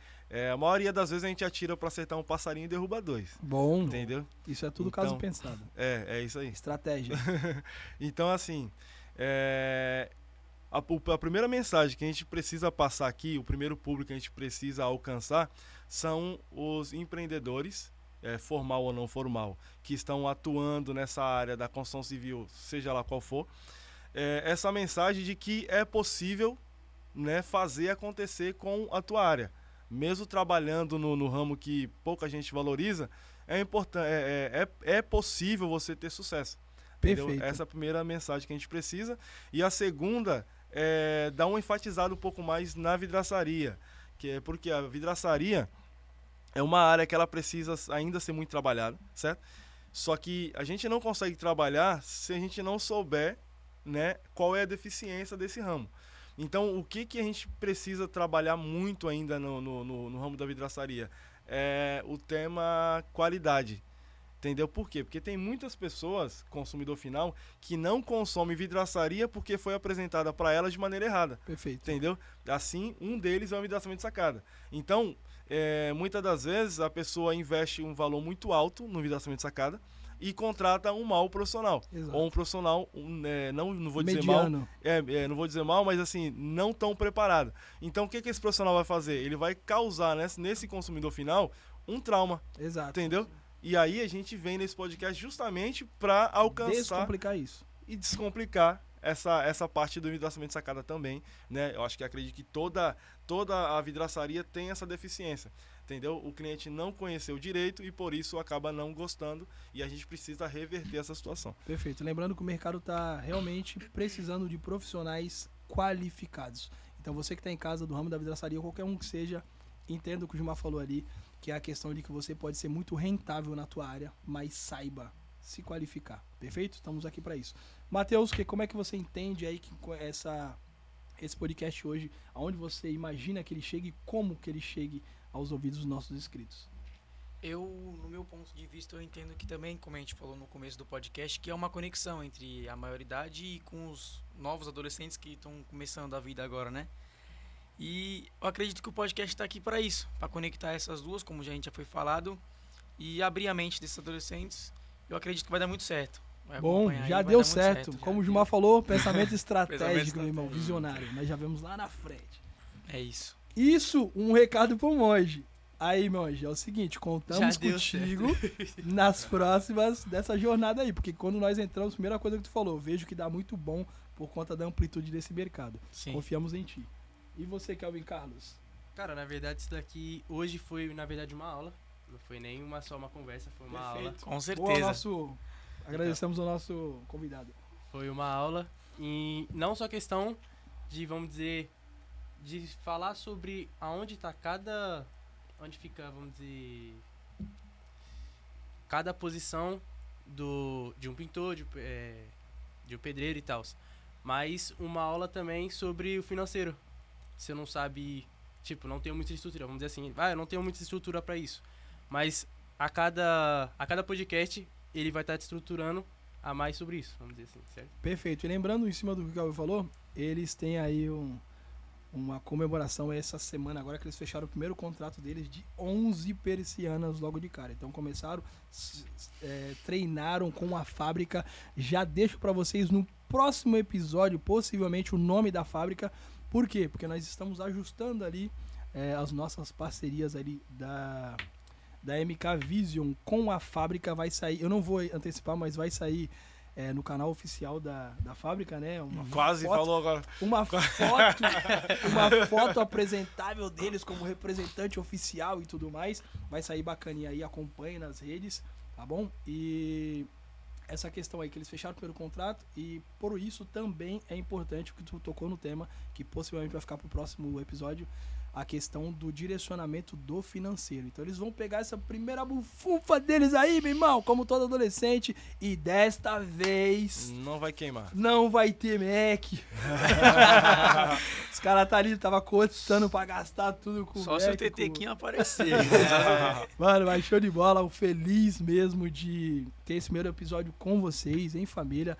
a maioria das vezes a gente atira para acertar um passarinho e derruba dois. Bom. Entendeu? Isso é tudo Então, caso pensado. É isso aí. Estratégia. Então, assim, a primeira mensagem que a gente precisa passar aqui, o primeiro público que a gente precisa alcançar, são os empreendedores, formal ou não formal, que estão atuando nessa área da construção civil, seja lá qual for. Essa mensagem de que é possível, né, fazer acontecer com a tua área. Mesmo trabalhando no ramo que pouca gente valoriza, é possível você ter sucesso. Entendeu? Perfeito. Essa é a primeira mensagem que a gente precisa. E a segunda dar um enfatizado um pouco mais na vidraçaria, porque a vidraçaria é uma área que ela precisa ainda ser muito trabalhada, certo? Só que a gente não consegue trabalhar se a gente não souber, né, qual é a deficiência desse ramo. Então, o que a gente precisa trabalhar muito ainda no ramo da vidraçaria é o tema qualidade. Entendeu? Por quê? Porque tem muitas pessoas, consumidor final, que não consomem vidraçaria porque foi apresentada para elas de maneira errada. Perfeito. Entendeu? Assim, um deles é o envidraçamento de sacada. Então, muitas das vezes a pessoa investe um valor muito alto no envidraçamento de sacada e contrata um mau profissional. Exato. Ou um profissional, não vou dizer Mediano. mal, não vou dizer mal, mas assim, não tão preparado. Então, o que esse profissional vai fazer? Ele vai causar nesse consumidor final um trauma. Exato. Entendeu? E aí a gente vem nesse podcast justamente para alcançar Descomplicar isso. e descomplicar essa parte do vidraçamento de sacada também, né? Eu acho que acredito que toda a vidraçaria tem essa deficiência, entendeu? O cliente não conheceu direito e por isso acaba não gostando e a gente precisa reverter essa situação. Perfeito. Lembrando que o mercado está realmente precisando de profissionais qualificados. Então você que está em casa do ramo da vidraçaria, qualquer um que seja, entenda o que o Gilmar falou ali, que é a questão de que você pode ser muito rentável na tua área, mas saiba se qualificar. Perfeito? Estamos aqui para isso. Matheus, como é que você entende aí que esse podcast hoje, aonde você imagina que ele chegue e como que ele chegue aos ouvidos dos nossos inscritos? No meu ponto de vista, eu entendo que também, como a gente falou no começo do podcast, que é uma conexão entre a maioridade e com os novos adolescentes que estão começando a vida agora, né? E eu acredito que o podcast está aqui para isso, para conectar essas duas, como já a gente já foi falado, e abrir a mente desses adolescentes. Eu acredito que vai dar muito certo. Bom, já deu certo. Como o Gilmar falou, pensamento estratégico, meu irmão, visionário. Nós já vemos lá na frente. É isso. Isso, um recado pro Monge. Aí, Monge, é o seguinte, contamos Já deu contigo nas próximas dessa jornada aí, porque quando nós entramos, a primeira coisa que tu falou, vejo que dá muito bom por conta da amplitude desse mercado. Sim. Confiamos em ti. E você, Kelvin Carlos? Cara, na verdade, isso daqui hoje foi, na verdade, uma aula. Não foi nem só uma conversa, foi uma aula. Com certeza. Agradecemos ao nosso convidado. Foi uma aula e não só questão de, vamos dizer, de falar sobre aonde tá onde fica, vamos dizer, cada posição de um pintor, de um pedreiro e tal. Mas uma aula também sobre o financeiro. Você não sabe, tipo, não tenho muita estrutura, vamos dizer assim, eu não tenho muita estrutura para isso. Mas a cada podcast ele vai estar te estruturando a mais sobre isso, vamos dizer assim, certo? Perfeito. E lembrando, em cima do que o Kelvin falou, eles têm aí uma comemoração essa semana, agora que eles fecharam o primeiro contrato deles de 11 persianas logo de cara. Então começaram, treinaram com a fábrica. Já deixo para vocês no próximo episódio, possivelmente, o nome da fábrica. Por quê? Porque nós estamos ajustando ali as nossas parcerias ali da MK Vision com a fábrica. Vai sair, eu não vou antecipar, mas vai sair no canal oficial da fábrica, né? Quase foto, falou agora. Uma foto apresentável deles como representante oficial e tudo mais. Vai sair bacaninha aí, acompanhe nas redes, tá bom? E essa questão aí que eles fecharam pelo contrato, e por isso também é importante o que tu tocou no tema, que possivelmente vai ficar pro próximo episódio, a questão do direcionamento do financeiro. Então eles vão pegar essa primeira bufunfa deles aí, meu irmão, como todo adolescente, e desta vez não vai queimar. Não vai ter Mac. Os caras tá ali, tava cotando pra gastar tudo com só Mac. Só se o Tetequinho aparecer. Mano, mas show de bola. Eu feliz mesmo de ter esse primeiro episódio com vocês, em família.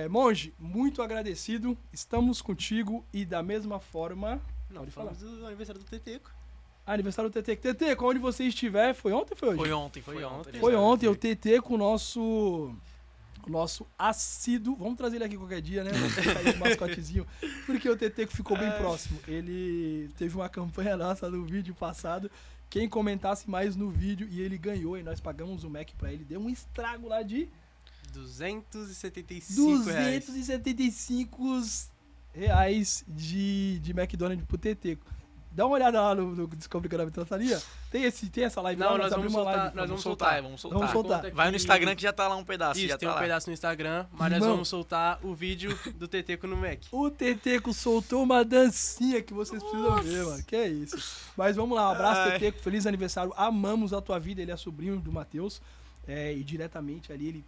Monge, muito agradecido. Estamos contigo e da mesma forma... Não, falamos do aniversário do Teteco. Aniversário do Teteco. Teteco, onde você estiver, foi ontem ou foi hoje? Foi ontem. Foi ontem, o Teteco, o nosso assíduo. Vamos trazer ele aqui qualquer dia, né? Vamos colocar aí o mascotezinho. Porque o Teteco ficou bem próximo. Ele teve uma campanha nossa no vídeo passado. Quem comentasse mais no vídeo e ele ganhou, e nós pagamos o Mac pra ele, deu um estrago lá de 275 reais de McDonald's pro Teteco. Dá uma olhada lá no Descomplicando a Vidraçaria. Tem essa live lá, nós vamos soltar. Vamos soltar. Vai no Instagram que já tá lá um pedaço. Isso, já tem tá um pedaço no Instagram, mas nós vamos soltar o vídeo do Teteco no Mac. O Teteco soltou uma dancinha que vocês precisam ver, mano. Que é isso. Mas vamos lá, um abraço, Teteco. Feliz aniversário. Amamos a tua vida. Ele é sobrinho do Matheus. E diretamente ali ele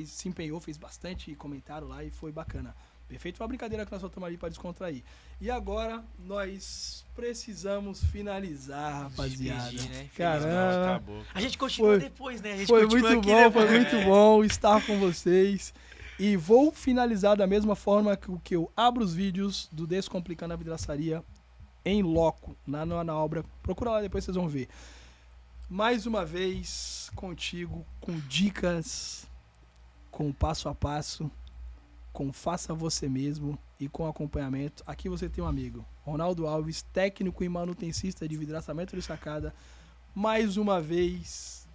se empenhou, fez bastante comentário lá e foi bacana. Perfeito? Foi uma brincadeira que nós soltamos ali pra descontrair. E agora nós precisamos finalizar, rapaziada. Despedir, né? Caramba. Acabou. A gente continua depois, né? A gente foi continua muito aqui, bom, né? foi muito bom estar com vocês. E vou finalizar da mesma forma que eu abro os vídeos do Descomplicando a Vidraçaria em loco, na obra. Procura lá, depois vocês vão ver. Mais uma vez contigo, com dicas, com passo a passo, com faça você mesmo e com acompanhamento. Aqui você tem um amigo, Ronaldo Alves, técnico e manutencista de vidraçamento de sacada. Mais uma vez,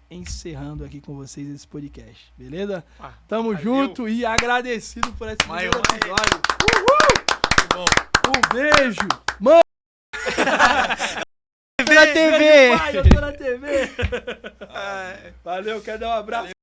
encerrando aqui com vocês esse podcast, beleza? Ah, Tamo valeu. junto e agradecido por esse Vai, primeiro vai. episódio. Muito bom. Um beijo! Mano! Na TV. Pai, eu tô na TV! Valeu, quero dar um abraço.